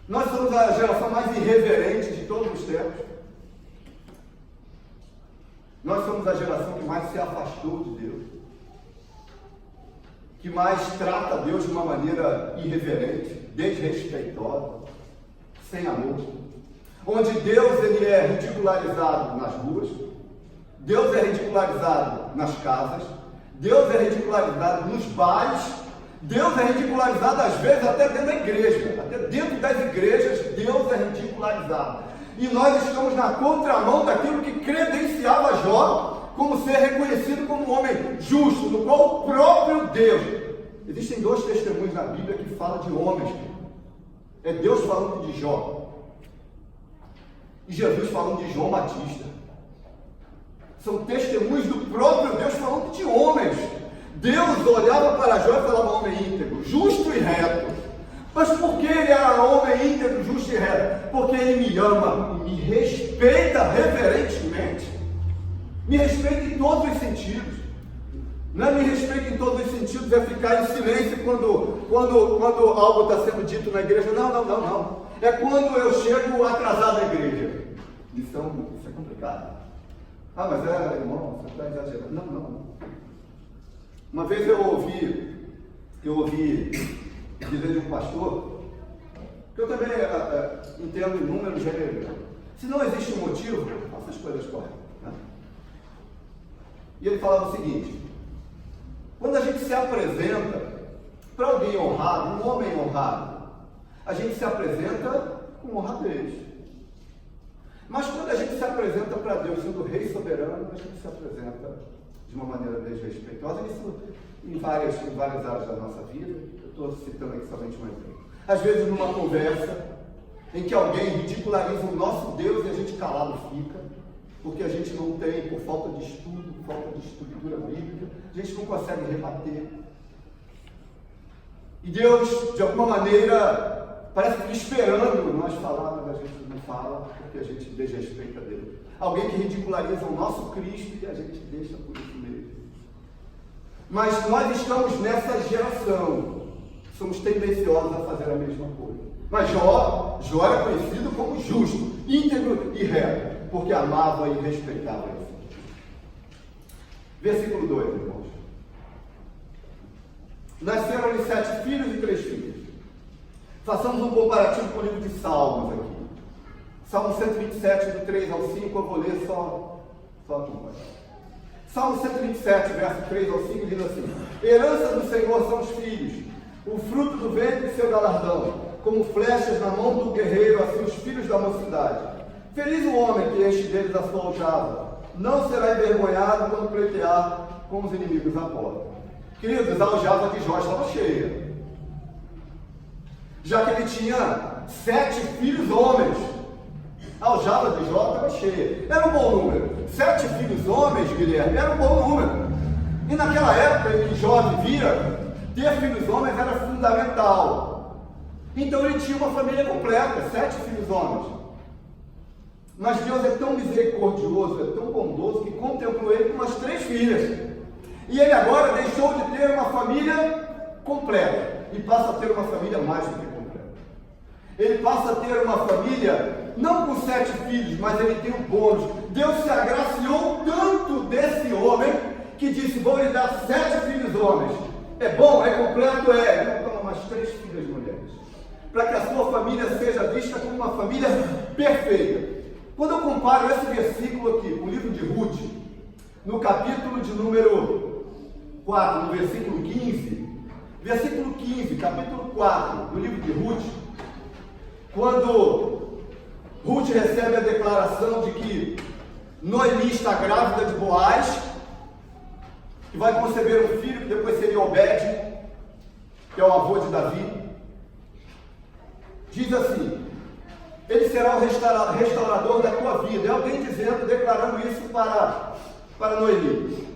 Nós somos a geração mais irreverente de todos os tempos. Nós somos a geração que mais se afastou de Deus, que mais trata Deus de uma maneira irreverente, desrespeitosa, sem amor. Onde Deus ele é ridicularizado nas ruas, Deus é ridicularizado nas casas, Deus é ridicularizado nos bares, Deus é ridicularizado às vezes até dentro da igreja, até dentro das igrejas Deus é ridicularizado. E nós estamos na contramão daquilo que credenciava Jó como ser reconhecido como um homem justo, no qual o próprio Deus. Existem dois testemunhos na Bíblia que falam de homens. É Deus falando de Jó e Jesus falando de João Batista. São testemunhos do próprio Deus falando de homens. Deus olhava para Jó e falava: homem íntegro, justo e reto. Mas por que ele era homem íntegro, justo e reto? Porque ele me ama e me respeita reverentemente. Me respeita em todos os sentidos. Não é me respeita em todos os sentidos, é ficar em silêncio quando algo está sendo dito na igreja. Não. É quando eu chego atrasado à igreja. Isso é complicado. Ah, mas irmão, você está exagerando. Não. Uma vez eu ouvi dizer de um pastor, que eu também entendo em números, se não existe um motivo, faça as coisas corretas. Né? E ele falava o seguinte: quando a gente se apresenta para alguém honrado, um homem honrado, a gente se apresenta com honradez. Mas quando a gente se apresenta para Deus sendo Rei soberano, a gente se apresenta de uma maneira desrespeitosa. Isso em várias áreas da nossa vida. Eu estou citando aqui somente um exemplo. Às vezes numa conversa em que alguém ridiculariza o nosso Deus e a gente calado fica, porque a gente não tem, por falta de estudo, por falta de estrutura bíblica, a gente não consegue rebater. E Deus, de alguma maneira, parece que esperando nós falar, mas a gente não fala, porque a gente desrespeita Deus. Alguém que ridiculariza o nosso Cristo e a gente deixa por isso mesmo. Mas nós estamos nessa geração, somos tendenciosos a fazer a mesma coisa. Mas Jó era conhecido como justo, íntegro e reto, porque amava e respeitava isso. Versículo 2, irmãos. Nasceram-lhe 7 filhos e 3 filhas. Façamos um comparativo com o livro de Salmos aqui. Salmo 127, do 3 ao 5, eu vou ler só acompanhar. Salmo 127, verso 3 ao 5, diz assim: herança do Senhor são os filhos, o fruto do ventre e seu galardão, como flechas na mão do guerreiro, assim os filhos da mocidade. Feliz o homem que enche deles a sua aljava, não será envergonhado quando pleitear com os inimigos à porta. Queridos, a aljava de Jó estava cheia, já que ele tinha 7 filhos homens. A aljava de Jó estava cheia. Era um bom número. 7 filhos homens, Guilherme, era um bom número. E naquela época em que Jó vivia, ter filhos homens era fundamental. Então ele tinha uma família completa, 7 filhos homens. Mas Deus é tão misericordioso, é tão bondoso, que contemplou ele com umas 3 filhas. E ele agora deixou de ter uma família completa e passa a ter uma família mais do que completa. Ele passa a ter uma família não com 7 filhos, mas ele tem um bônus. Deus se agraciou tanto desse homem que disse: vou lhe dar 7 filhos homens. É bom? É completo? É. Então toma mais 3 filhas mulheres, para que a sua família seja vista como uma família perfeita. Quando eu comparo esse versículo aqui com o livro de Ruth, no capítulo de número 4, no versículo 15, capítulo 4, do livro de Ruth, quando Ruth recebe a declaração de que Noemi está grávida de Boaz, que vai conceber um filho, que depois seria Obed, que é o avô de Davi, diz assim: ele será o restaurador da tua vida. É alguém dizendo, declarando isso para Noemi.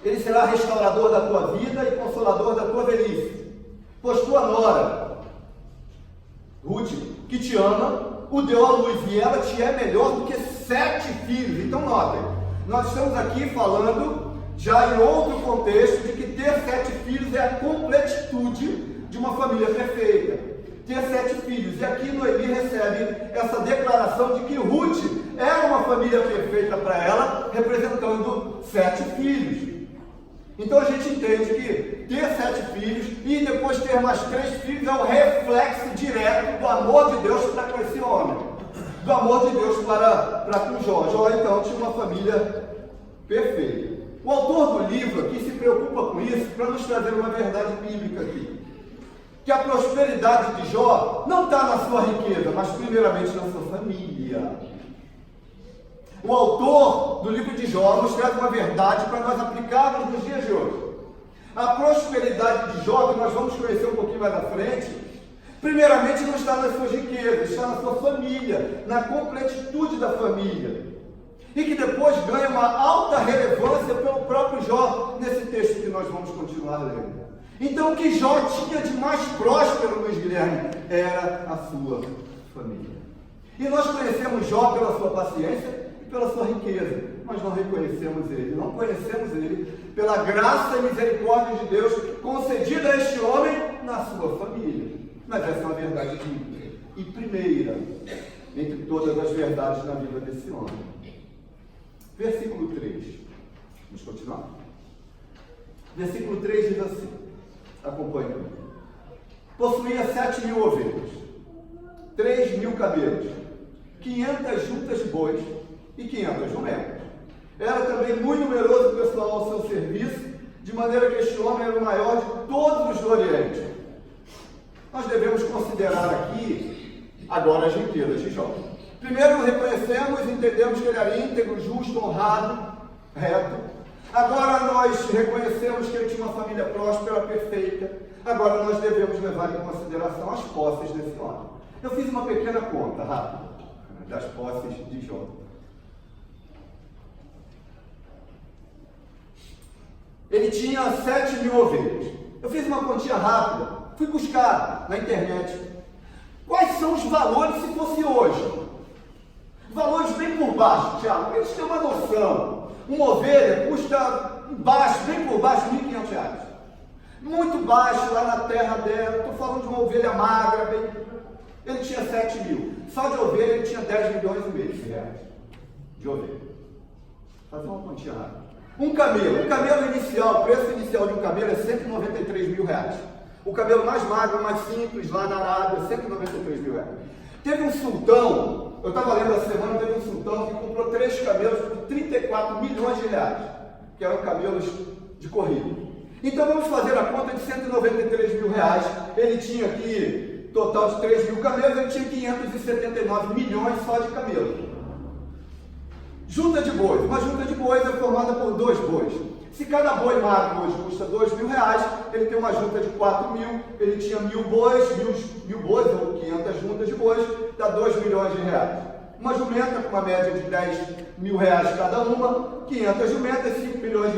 Ele será restaurador da tua vida e consolador da tua velhice. Pois tua nora, Ruth, que te ama, o deu à luz, e ela te é melhor do que 7 filhos. Então notem, nós estamos aqui falando, já em outro contexto, de que ter 7 filhos é a completitude de uma família perfeita. Ter 7 filhos. E aqui Noemi recebe essa declaração de que Ruth é uma família perfeita para ela, representando 7 filhos. Então a gente entende que ter 7 filhos e depois ter mais 3 filhos é um reflexo direto do amor de Deus para com esse homem, do amor de Deus para com Jó. Jó então tinha uma família perfeita. O autor do livro aqui se preocupa com isso para nos trazer uma verdade bíblica aqui. Que a prosperidade de Jó não está na sua riqueza, mas primeiramente na sua família. O autor do livro de Jó nos traz uma verdade para nós aplicarmos nos dias de hoje. A prosperidade de Jó, que nós vamos conhecer um pouquinho mais à frente, primeiramente não está nas suas riquezas, está na sua família, na completitude da família. E que depois ganha uma alta relevância pelo próprio Jó, nesse texto que nós vamos continuar lendo. Então o que Jó tinha de mais próspero, Luiz Guilherme, era a sua família. E nós conhecemos Jó pela sua paciência e pela sua riqueza, mas não reconhecemos ele, não conhecemos ele pela graça e misericórdia de Deus concedida a este homem na sua família. Mas essa é uma verdade bíblica e primeira entre todas as verdades na vida desse homem. Versículo 3. Vamos continuar? Versículo 3 diz assim, acompanhe comigo. Possuía 7.000 ovelhas, 3.000 camelos, 500 juntas de bois e 500 jumentas. Era também muito numeroso o pessoal ao seu serviço, de maneira que este homem era o maior de todos os do Oriente. Nós devemos considerar aqui agora as riquezas de Jó. Primeiro reconhecemos e entendemos que ele era íntegro, justo, honrado, reto. Agora nós reconhecemos que ele tinha uma família próspera, perfeita. Agora nós devemos levar em consideração as posses desse homem. Eu fiz uma pequena conta rápida das posses de Jó. Ele tinha 7.000 ovelhas. Eu fiz uma continha rápida, fui buscar na internet. Quais são os valores se fosse hoje? Valores bem por baixo, Tiago, eles têm uma noção. Uma ovelha custa baixo, bem por baixo, R$1.500. Muito baixo lá na terra dela. Estou falando de uma ovelha magra, bem... Ele tinha 7.000. Só de ovelha ele tinha 10 milhões e meio de reais. De ovelha. Fazer uma continha rápida. Um camelo inicial, o preço inicial de um camelo é R$193.000. O camelo mais magro, mais simples, lá na Arábia, R$193.000. Teve um sultão, eu estava lendo essa semana, teve um sultão que comprou 3 camelos por R$34 milhões, que eram camelos de corrida. Então vamos fazer a conta de R$193.000. Ele tinha aqui, total de 3.000 camelos, ele tinha 579 milhões só de camelos. Junta de bois. Uma junta de bois é formada por 2 bois. Se cada boi magro hoje custa R$2.000, ele tem uma junta de 4.000, ele tinha 1.000 bois, 1.000 bois, ou 500 juntas de bois, dá R$2 milhões. Uma jumenta com uma média de R$10.000 cada uma, 500 jumentas, R$5 milhões.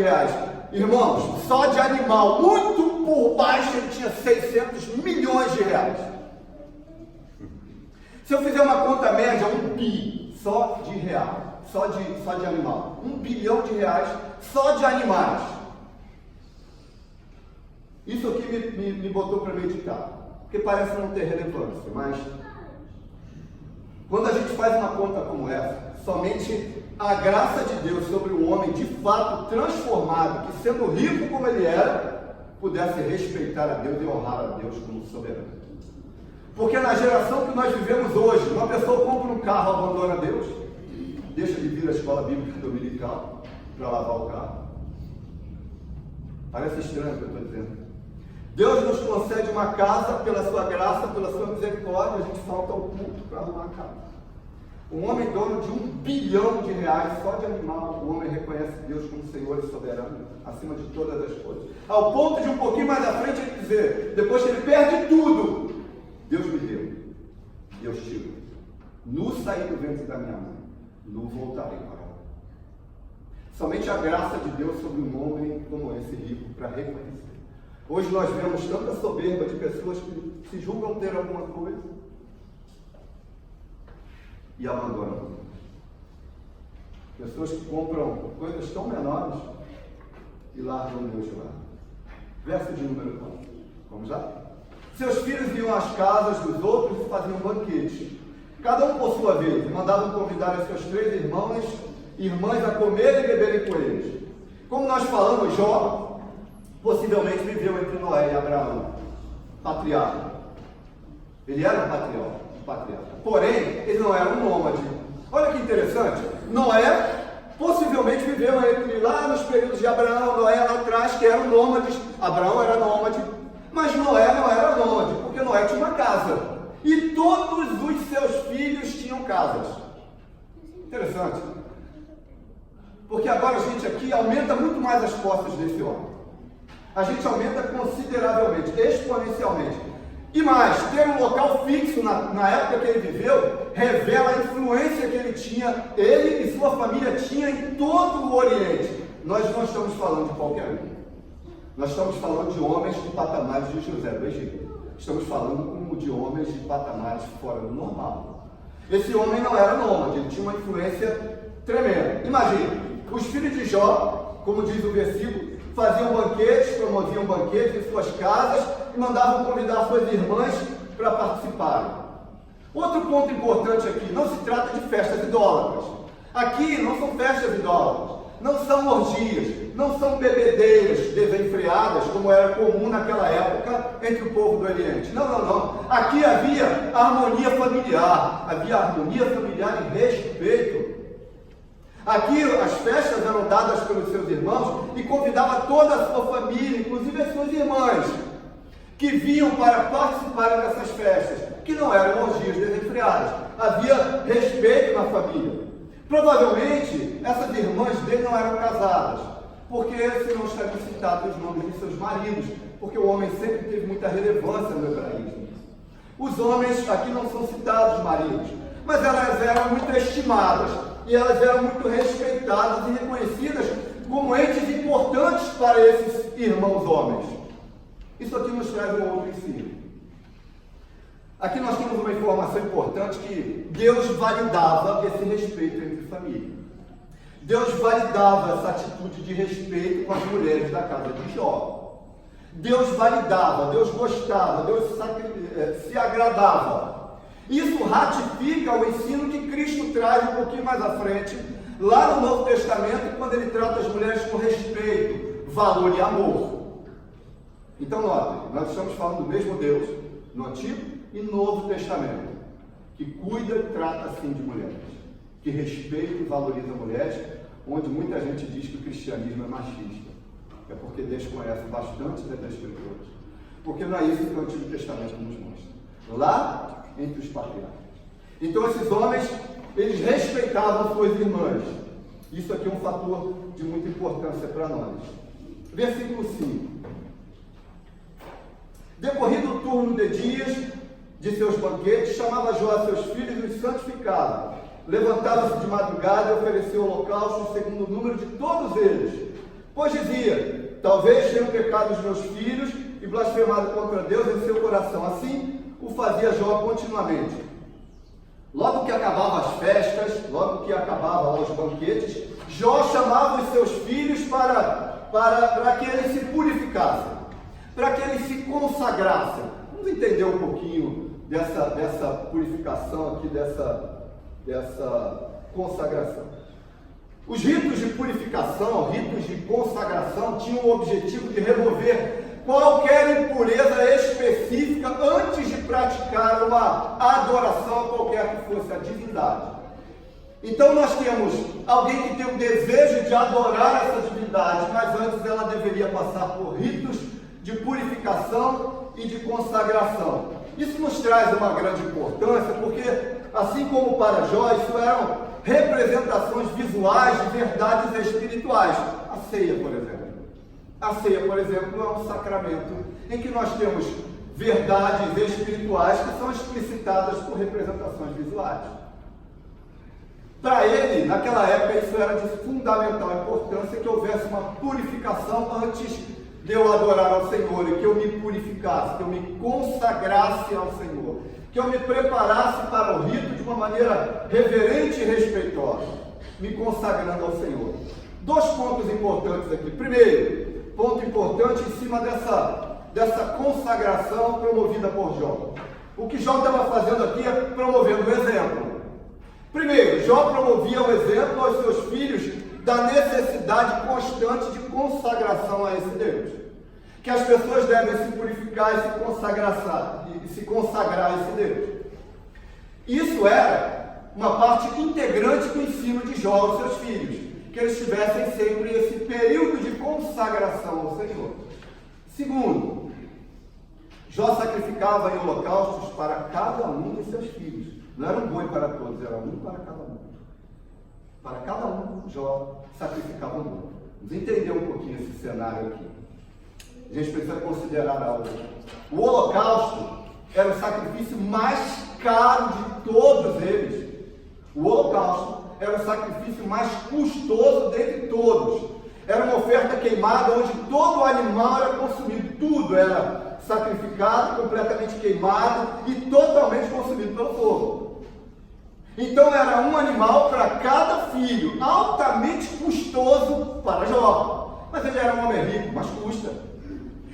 Irmãos, só de animal, muito por baixo, ele tinha R$600 milhões. Se eu fizer uma conta média, 1 bi, só de real. Só de animal. R$1 bilhão só de animais. Isso aqui me botou para meditar. Porque parece não ter relevância, mas quando a gente faz uma conta como essa, somente a graça de Deus sobre o homem de fato transformado, que sendo rico como ele era, pudesse respeitar a Deus e honrar a Deus como soberano. Porque na geração que nós vivemos hoje, uma pessoa compra um carro, abandona Deus, deixa de vir à escola bíblica dominical para lavar o carro. Parece estranho o que eu estou dizendo. Deus nos concede uma casa pela sua graça, pela sua misericórdia, a gente falta ao culto para arrumar a casa. Um homem dono de R$1 bilhão só de animal, o homem reconhece Deus como Senhor e soberano, acima de todas as coisas. Ao ponto de um pouquinho mais à frente ele dizer, depois que ele perde tudo, Deus me deu, Deus tirou. Nu saí do ventre da minha mãe, nu voltarei para ela. Somente a graça de Deus sobre um homem como esse rico para reconhecer. Hoje nós vemos tanta soberba de pessoas que se julgam ter alguma coisa e abandonam. Pessoas que compram coisas tão menores e largam Deus de lado. Verso de número 4. Vamos lá? Seus filhos iam às casas dos outros e faziam banquetes. Cada um por sua vez, e mandavam convidar os seus 3 irmãos e irmãs a comerem e beberem com eles. Como nós falamos, Jó possivelmente viveu entre Noé e Abraão, patriarca. Ele era um patriarca. Porém, ele não era um nômade. Olha que interessante. Noé possivelmente viveu lá nos períodos de Abraão, Noé lá atrás, que eram nômades. Abraão era nômade, mas Noé não era nômade, porque Noé tinha uma casa. E todos os seus filhos tinham casas. Interessante. Porque agora a gente aqui aumenta muito mais as posses desse homem. A gente aumenta consideravelmente, exponencialmente. E mais, ter um local fixo na época que ele viveu, revela a influência que ele tinha, ele e sua família tinham em todo o Oriente. Nós não estamos falando de qualquer um. Nós estamos falando de homens de patamares de José do Egito. Estamos falando como de homens de patamares fora do normal. Esse homem não era nômade, ele tinha uma influência tremenda. Imagine, os filhos de Jó, como diz o versículo, faziam banquetes, promoviam banquetes em suas casas e mandavam convidar suas irmãs para participarem. Outro ponto importante aqui, não se trata de festas idólatras. Aqui não são festas idólatras, não são orgias, não são bebedeiras desenfreadas, como era comum naquela época entre o povo do Oriente. Não. Aqui havia harmonia familiar e respeito. Aqui as festas eram dadas pelos seus irmãos e convidava toda a sua família, inclusive as suas irmãs, que vinham para participarem dessas festas, que não eram orgias desenfreadas. Havia respeito na família. Provavelmente essas irmãs dele não eram casadas, porque senão estariam citados os nomes de seus maridos, porque o homem sempre teve muita relevância no hebraísmo. Os homens aqui não são citados maridos, mas elas eram muito estimadas. E elas eram muito respeitadas e reconhecidas como entes importantes para esses irmãos homens. Isso aqui nos traz um outro ensino. Aqui nós temos uma informação importante que Deus validava esse respeito entre família. Deus validava essa atitude de respeito com as mulheres da casa de Jó. Deus validava, Deus gostava, Deus se agradava. Isso ratifica o ensino que Cristo traz um pouquinho mais à frente, lá no Novo Testamento, quando ele trata as mulheres com respeito, valor e amor. Então, notem, nós estamos falando do mesmo Deus, no Antigo e Novo Testamento, que cuida e trata assim de mulheres, que respeita e valoriza mulheres, onde muita gente diz que o cristianismo é machista. É porque desconhece bastante das Escrituras. Porque não é isso que o Antigo Testamento nos mostra. Lá, entre os patriarcas. Então esses homens, eles respeitavam suas irmãs. Isso aqui é um fator de muita importância para nós. Versículo 5. Decorrido o turno de dias de seus banquetes, chamava Jó a seus filhos e os santificava. Levantava-se de madrugada e oferecia holocaustos segundo o número de todos eles. Pois dizia, talvez tenham pecado os meus filhos e blasfemado contra Deus em seu coração. Assim, o fazia Jó continuamente. Logo que acabavam as festas, logo que acabavam os banquetes, Jó chamava os seus filhos para que eles se purificassem, para que eles se consagrassem. Vamos entender um pouquinho dessa purificação aqui, dessa consagração. Os ritos de purificação, ritos de consagração, tinham o objetivo de remover qualquer impureza específica antes de praticar uma adoração a qualquer que fosse a divindade. Então nós temos alguém que tem o desejo de adorar essa divindade, mas antes ela deveria passar por ritos de purificação e de consagração. Isso nos traz uma grande importância, porque assim como para Jó, isso eram representações visuais de verdades espirituais. A ceia, por exemplo. A ceia, por exemplo, é um sacramento em que nós temos verdades espirituais que são explicitadas por representações visuais. Para ele, naquela época, isso era de fundamental importância, que houvesse uma purificação antes de eu adorar ao Senhor, e que eu me purificasse, que eu me consagrasse ao Senhor, que eu me preparasse para o rito de uma maneira reverente e respeitosa, me consagrando ao Senhor. Dois pontos importantes aqui. Primeiro, ponto importante em cima dessa consagração promovida por Jó. O que Jó estava fazendo aqui é promovendo o exemplo. Primeiro, Jó promovia o exemplo aos seus filhos da necessidade constante de consagração a esse Deus. Que as pessoas devem se purificar e se consagrar a esse Deus. Isso era uma parte integrante do ensino de Jó aos seus filhos, que eles tivessem sempre esse período de consagração ao Senhor. Segundo, Jó sacrificava em holocaustos para cada um de seus filhos. Não era um boi para todos, era um para cada um. Para cada um, Jó sacrificava um boi. Vamos entender um pouquinho esse cenário aqui. A gente precisa considerar algo. O holocausto era o sacrifício mais caro de todos eles. O holocausto era o sacrifício mais custoso dentre todos. Era uma oferta queimada onde todo o animal era consumido. Tudo era sacrificado, completamente queimado e totalmente consumido pelo fogo. Então era um animal para cada filho, altamente custoso para Jó. Mas ele era um homem rico, mas custa.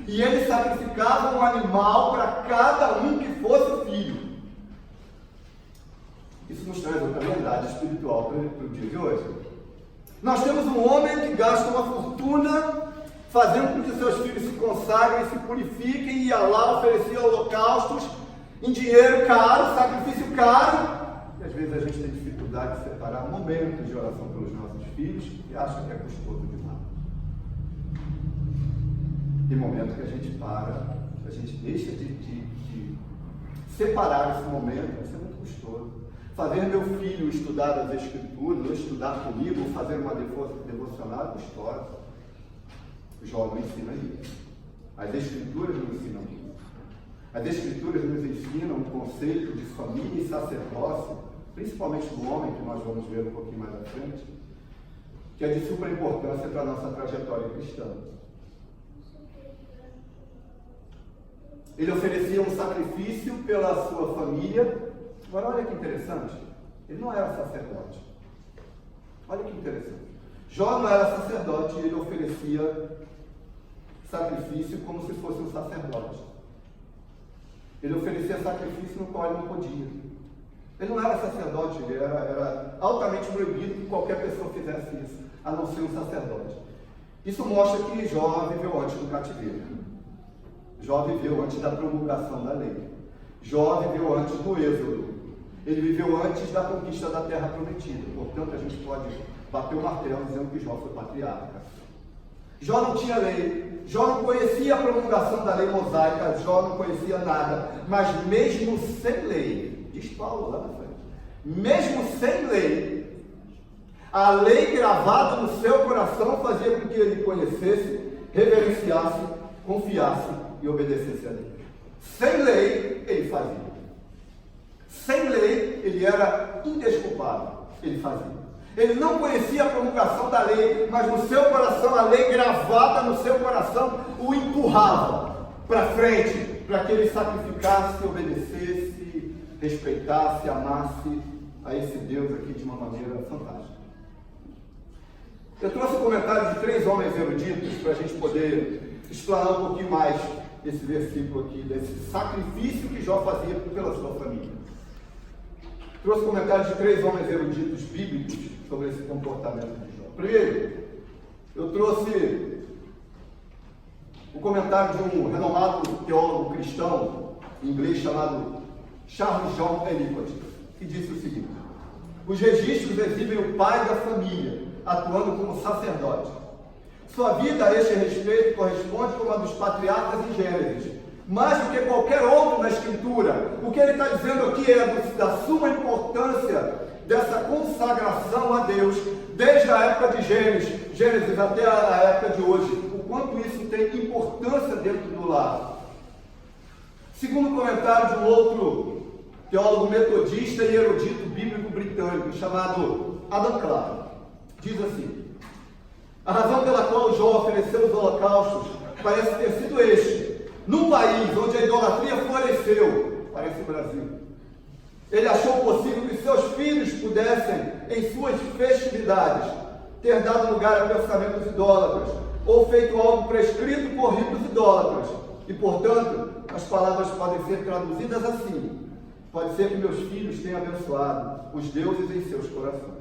E ele sacrificava um animal para cada um que fosse filho. Isso nos traz outra verdade espiritual para o dia de hoje. Nós temos um homem que gasta uma fortuna fazendo com que seus filhos se consagrem, se purifiquem, e ia lá, oferecia holocaustos em dinheiro caro, sacrifício caro. E às vezes a gente tem dificuldade de separar momentos de oração pelos nossos filhos e acha que é custoso demais. Tem momento que a gente para, a gente deixa de separar esse momento, isso é muito custoso. Fazer meu filho estudar as Escrituras, ou estudar comigo, ou fazer uma devocional é custosa. Jó não ensina isso. As Escrituras não ensinam isso. As Escrituras nos ensinam um conceito de família e sacerdócio, principalmente do homem, que nós vamos ver um pouquinho mais à frente, que é de super importância para a nossa trajetória cristã. Ele oferecia um sacrifício pela sua família. Agora olha que interessante, ele não era sacerdote. Olha que interessante. Jó não era sacerdote e ele oferecia sacrifício como se fosse um sacerdote. Ele oferecia sacrifício no qual ele não podia. Ele não era sacerdote, ele era altamente proibido que qualquer pessoa fizesse isso, a não ser um sacerdote. Isso mostra que Jó viveu antes do cativeiro. Jó viveu antes da promulgação da lei. Jó viveu antes do êxodo. Ele viveu antes da conquista da terra prometida. Portanto, a gente pode bater o martelo dizendo que Jó foi patriarca. Jó não tinha lei. Jó não conhecia a promulgação da lei mosaica. Jó não conhecia nada. Mas mesmo sem lei, diz Paulo lá na frente, mesmo sem lei, a lei gravada no seu coração fazia com que ele conhecesse, reverenciasse, confiasse e obedecesse a Deus. Sem lei, ele fazia. Sem lei, ele era indesculpável. Ele fazia. Ele não conhecia a promulgação da lei, mas no seu coração, a lei gravada no seu coração o empurrava para frente, para que ele sacrificasse, obedecesse, respeitasse, amasse a esse Deus aqui de uma maneira fantástica. Eu trouxe um comentário de 3 homens eruditos para a gente poder explanar um pouquinho mais esse versículo aqui, desse sacrifício que Jó fazia pela sua família. Trouxe comentários de 3 homens eruditos bíblicos sobre esse comportamento de Jó. Primeiro, eu trouxe o comentário de um renomado teólogo cristão inglês chamado Charles John Eliot, que disse o seguinte: os registros exibem o pai da família atuando como sacerdote. Sua vida a este respeito corresponde com a dos patriarcas em Gênesis. Mais do que qualquer outro na Escritura, o que ele está dizendo aqui é da suma importância dessa consagração a Deus, desde a época de Gênesis até a época de hoje, o quanto isso tem importância dentro do lar. Segundo o comentário de um outro teólogo metodista e erudito bíblico britânico, chamado Adam Clarke, diz assim: a razão pela qual Jó ofereceu os holocaustos parece ter sido este: num país onde a idolatria floresceu, parece o Brasil, ele achou possível que seus filhos pudessem, em suas festividades, ter dado lugar a pensamentos idólatras, ou feito algo prescrito por ritos idólatras. E, portanto, as palavras podem ser traduzidas assim: pode ser que meus filhos tenham abençoado os deuses em seus corações.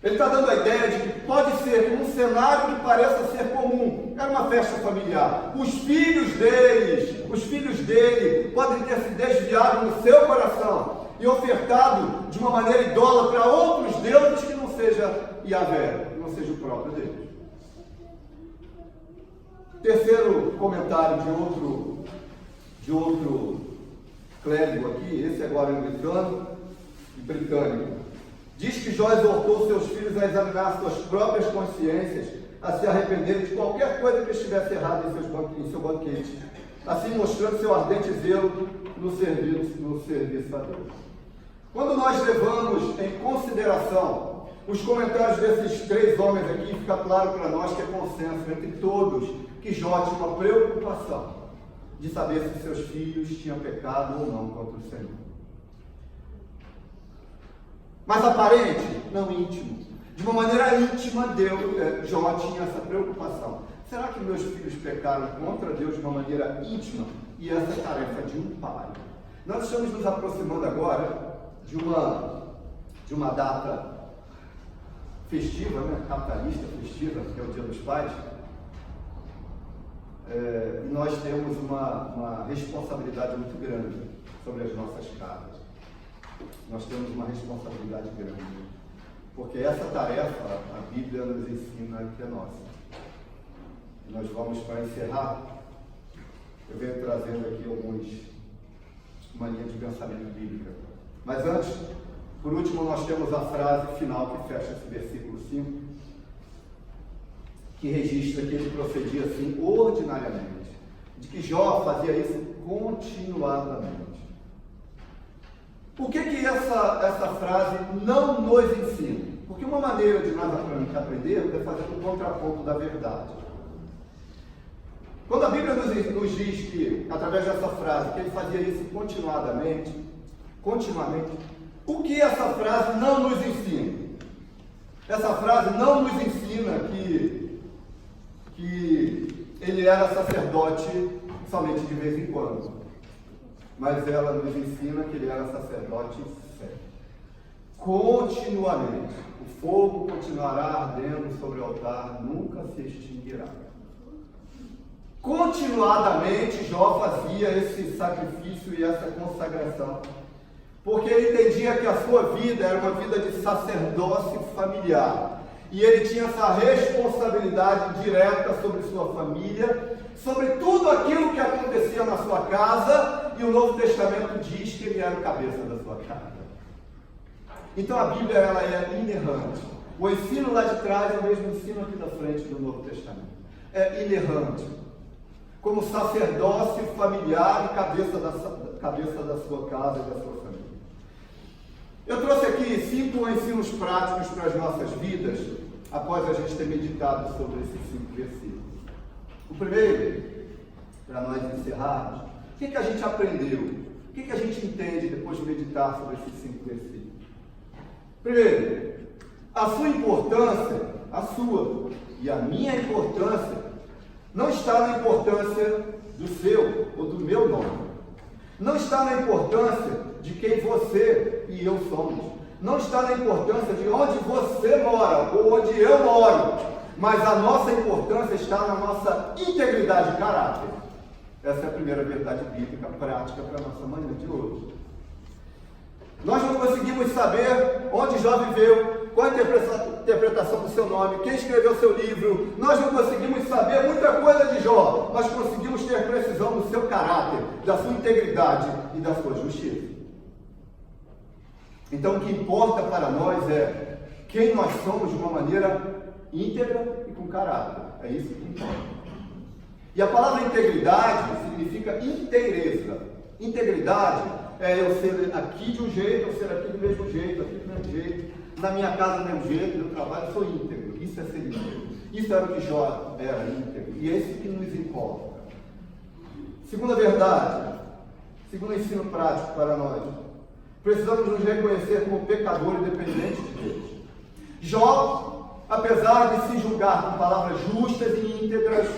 Ele está dando a ideia de que pode ser que um cenário que pareça ser comum, era uma festa familiar, os filhos dele podem ter se desviado no seu coração e ofertado de uma maneira idólatra a outros deuses que não seja Yahvé, que não seja o próprio Deus. Terceiro comentário de outro clérigo aqui, esse agora é anglicano e britânico, diz que Jó exortou seus filhos a examinar suas próprias consciências, a se arrependerem de qualquer coisa que estivesse errada em seu banquete, assim mostrando seu ardente zelo no serviço a Deus. Quando nós levamos em consideração os comentários desses três homens aqui, fica claro para nós que é consenso entre todos que Jó tinha uma preocupação de saber se seus filhos tinham pecado ou não contra o Senhor. Mas aparente, não íntimo. De uma maneira íntima, Jó tinha essa preocupação. Será que meus filhos pecaram contra Deus de uma maneira íntima? E essa é a tarefa de um pai. Nós estamos nos aproximando agora de uma data festiva, capitalista festiva, que é o Dia dos Pais. E nós temos uma responsabilidade muito grande sobre as nossas casas. Nós temos uma responsabilidade grande, porque essa tarefa a Bíblia nos ensina que é nossa. E nós vamos, para encerrar, eu venho trazendo aqui algumas manias de pensamento bíblico. Mas antes, por último, nós temos a frase final que fecha esse versículo 5, que registra que ele procedia assim ordinariamente, de que Jó fazia isso continuadamente. O que essa frase não nos ensina? Porque uma maneira de nós aprendermos é fazer um contraponto da verdade. Quando a Bíblia nos diz que, através dessa frase, que ele fazia isso continuamente, o que essa frase não nos ensina? Essa frase não nos ensina que ele era sacerdote somente de vez em quando. Mas ela nos ensina que ele era sacerdote sério. Continuamente. O fogo continuará ardendo sobre o altar, nunca se extinguirá. Continuadamente, Jó fazia esse sacrifício e essa consagração, porque ele entendia que a sua vida era uma vida de sacerdócio familiar. E ele tinha essa responsabilidade direta sobre sua família, sobre tudo aquilo que acontecia na sua casa, e o Novo Testamento diz que ele era o cabeça da sua casa. Então a Bíblia ela é inerrante. O ensino lá de trás é o mesmo ensino aqui da frente do Novo Testamento. É inerrante. Como sacerdócio familiar e cabeça da sua casa e da sua família. Eu trouxe aqui 5 ensinos práticos para as nossas vidas, após a gente ter meditado sobre esses 5 versículos. O primeiro, para nós encerrarmos, o que a gente aprendeu? O que a gente entende depois de meditar sobre esses 5 versículos? Primeiro, a sua importância, a sua e a minha importância, não está na importância do seu ou do meu nome. Não está na importância de quem você e eu somos. Não está na importância de onde você mora ou onde eu moro. mas a nossa importância está na nossa integridade de caráter. Essa é a primeira verdade bíblica prática para a nossa manhã de hoje. Nós não conseguimos saber onde Jó viveu, qual a interpretação do seu nome, quem escreveu seu livro. Nós não conseguimos saber muita coisa de Jó, mas conseguimos ter precisão do seu caráter, da sua integridade e da sua justiça. Então o que importa para nós é quem nós somos de uma maneira íntegra e com caráter. É isso que importa. E a palavra integridade significa inteireza. Integridade é eu ser aqui de um jeito, eu ser aqui do mesmo jeito, aqui do mesmo jeito, na minha casa do mesmo jeito, no meu trabalho, eu sou íntegro. Isso é ser íntegro. Isso era o que Jó era, íntegro. E é isso que nos importa. Segunda verdade, segundo ensino prático para nós, precisamos nos reconhecer como pecadores dependentes de Deus. Jó, apesar de se julgar com palavras justas e íntegras,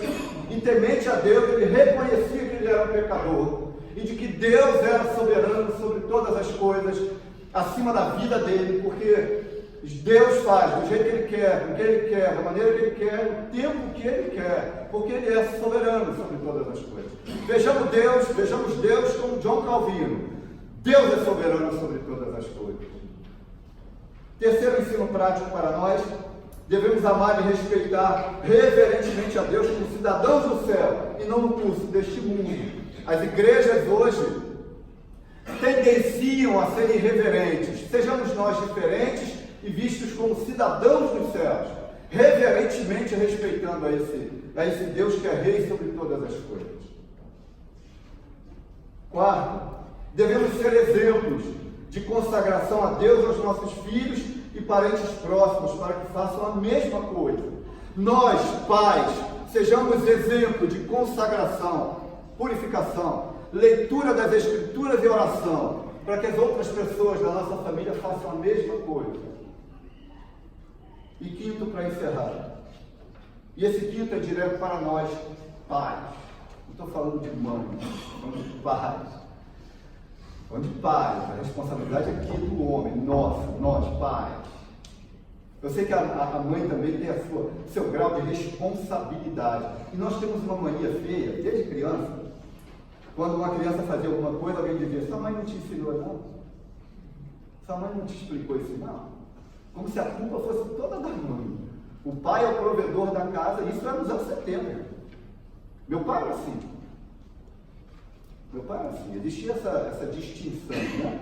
e temente a Deus, ele reconhecia que ele era um pecador, e de que Deus era soberano sobre todas as coisas, acima da vida dele, porque Deus faz do jeito que ele quer, com que ele quer, da maneira que ele quer, no tempo que ele quer, porque ele é soberano sobre todas as coisas. Vejamos Deus como John Calvino. Deus é soberano sobre todas as coisas. Terceiro ensino prático para nós: devemos amar e respeitar reverentemente a Deus como cidadãos do céu e não no curso deste mundo. As igrejas hoje tendenciam a ser irreverentes. Sejamos nós diferentes e vistos como cidadãos dos céus, reverentemente respeitando a esse Deus que é rei sobre todas as coisas. Quarto, devemos ser exemplos de consagração a Deus aos nossos filhos e parentes próximos, para que façam a mesma coisa. Nós, pais, sejamos exemplo de consagração, purificação, leitura das Escrituras e oração, para que as outras pessoas da nossa família façam a mesma coisa. E quinto, para encerrar, e esse quinto é direto para nós, pais. Não estou falando de mãe, estou falando de pais. Falando de pais, a responsabilidade aqui é do homem, nós pais. Eu sei que a mãe também tem seu grau de responsabilidade. E nós temos uma mania feia, desde criança. Quando uma criança fazia alguma coisa, alguém dizia: sua mãe não te ensinou, não? Sua mãe não te explicou isso, não? Como se a culpa fosse toda da mãe. O pai é o provedor da casa, e isso era nos anos 70. Meu pai era assim. Existia essa distinção, né?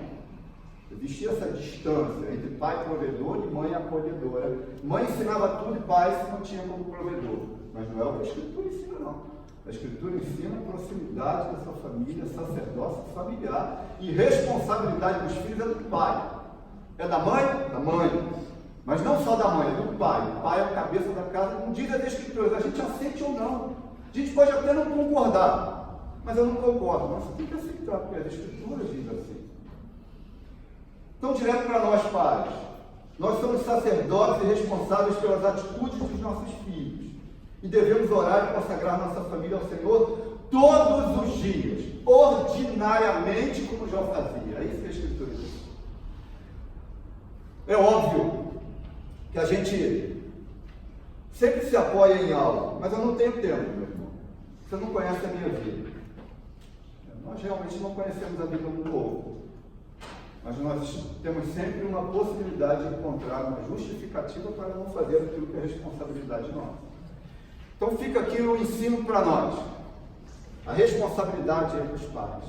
Existia essa distância entre pai provedor e mãe acolhedora. Mãe ensinava tudo e pai se mantinha como provedor. Mas não é o que a Escritura ensina, não. A Escritura ensina a proximidade da sua família, sacerdócio familiar, e responsabilidade dos filhos é do pai. É da mãe? Da mãe. Mas não só da mãe, é do pai. O pai é a cabeça da casa, como diz as Escrituras. A gente aceite ou não. A gente pode até não concordar, mas eu não concordo. Mas você tem que aceitar, porque as Escrituras dizem assim. Então, direto para nós, pais, nós somos sacerdotes e responsáveis pelas atitudes dos nossos filhos. E devemos orar e consagrar nossa família ao Senhor todos os dias, ordinariamente, como Jó fazia. É isso que a Escritura diz. É óbvio que a gente sempre se apoia em algo, mas eu não tenho tempo, meu irmão. Você não conhece a minha vida. Nós realmente não conhecemos a vida um do outro. Mas nós temos sempre uma possibilidade de encontrar uma justificativa para não fazer aquilo que é responsabilidade nossa. Então fica aqui o ensino para nós. A responsabilidade é dos pais.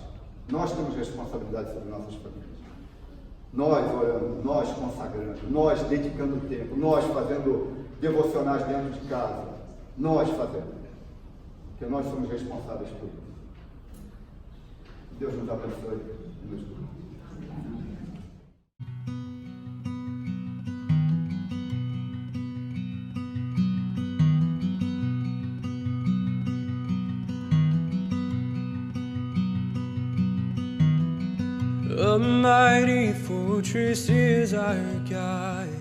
Nós temos responsabilidade sobre nossas famílias. Nós orando, nós consagrando, nós dedicando tempo, nós fazendo devocionais dentro de casa. Nós fazendo. Porque nós somos responsáveis por isso. Deus nos abençoe e nos guarde. A mighty fortress is our God.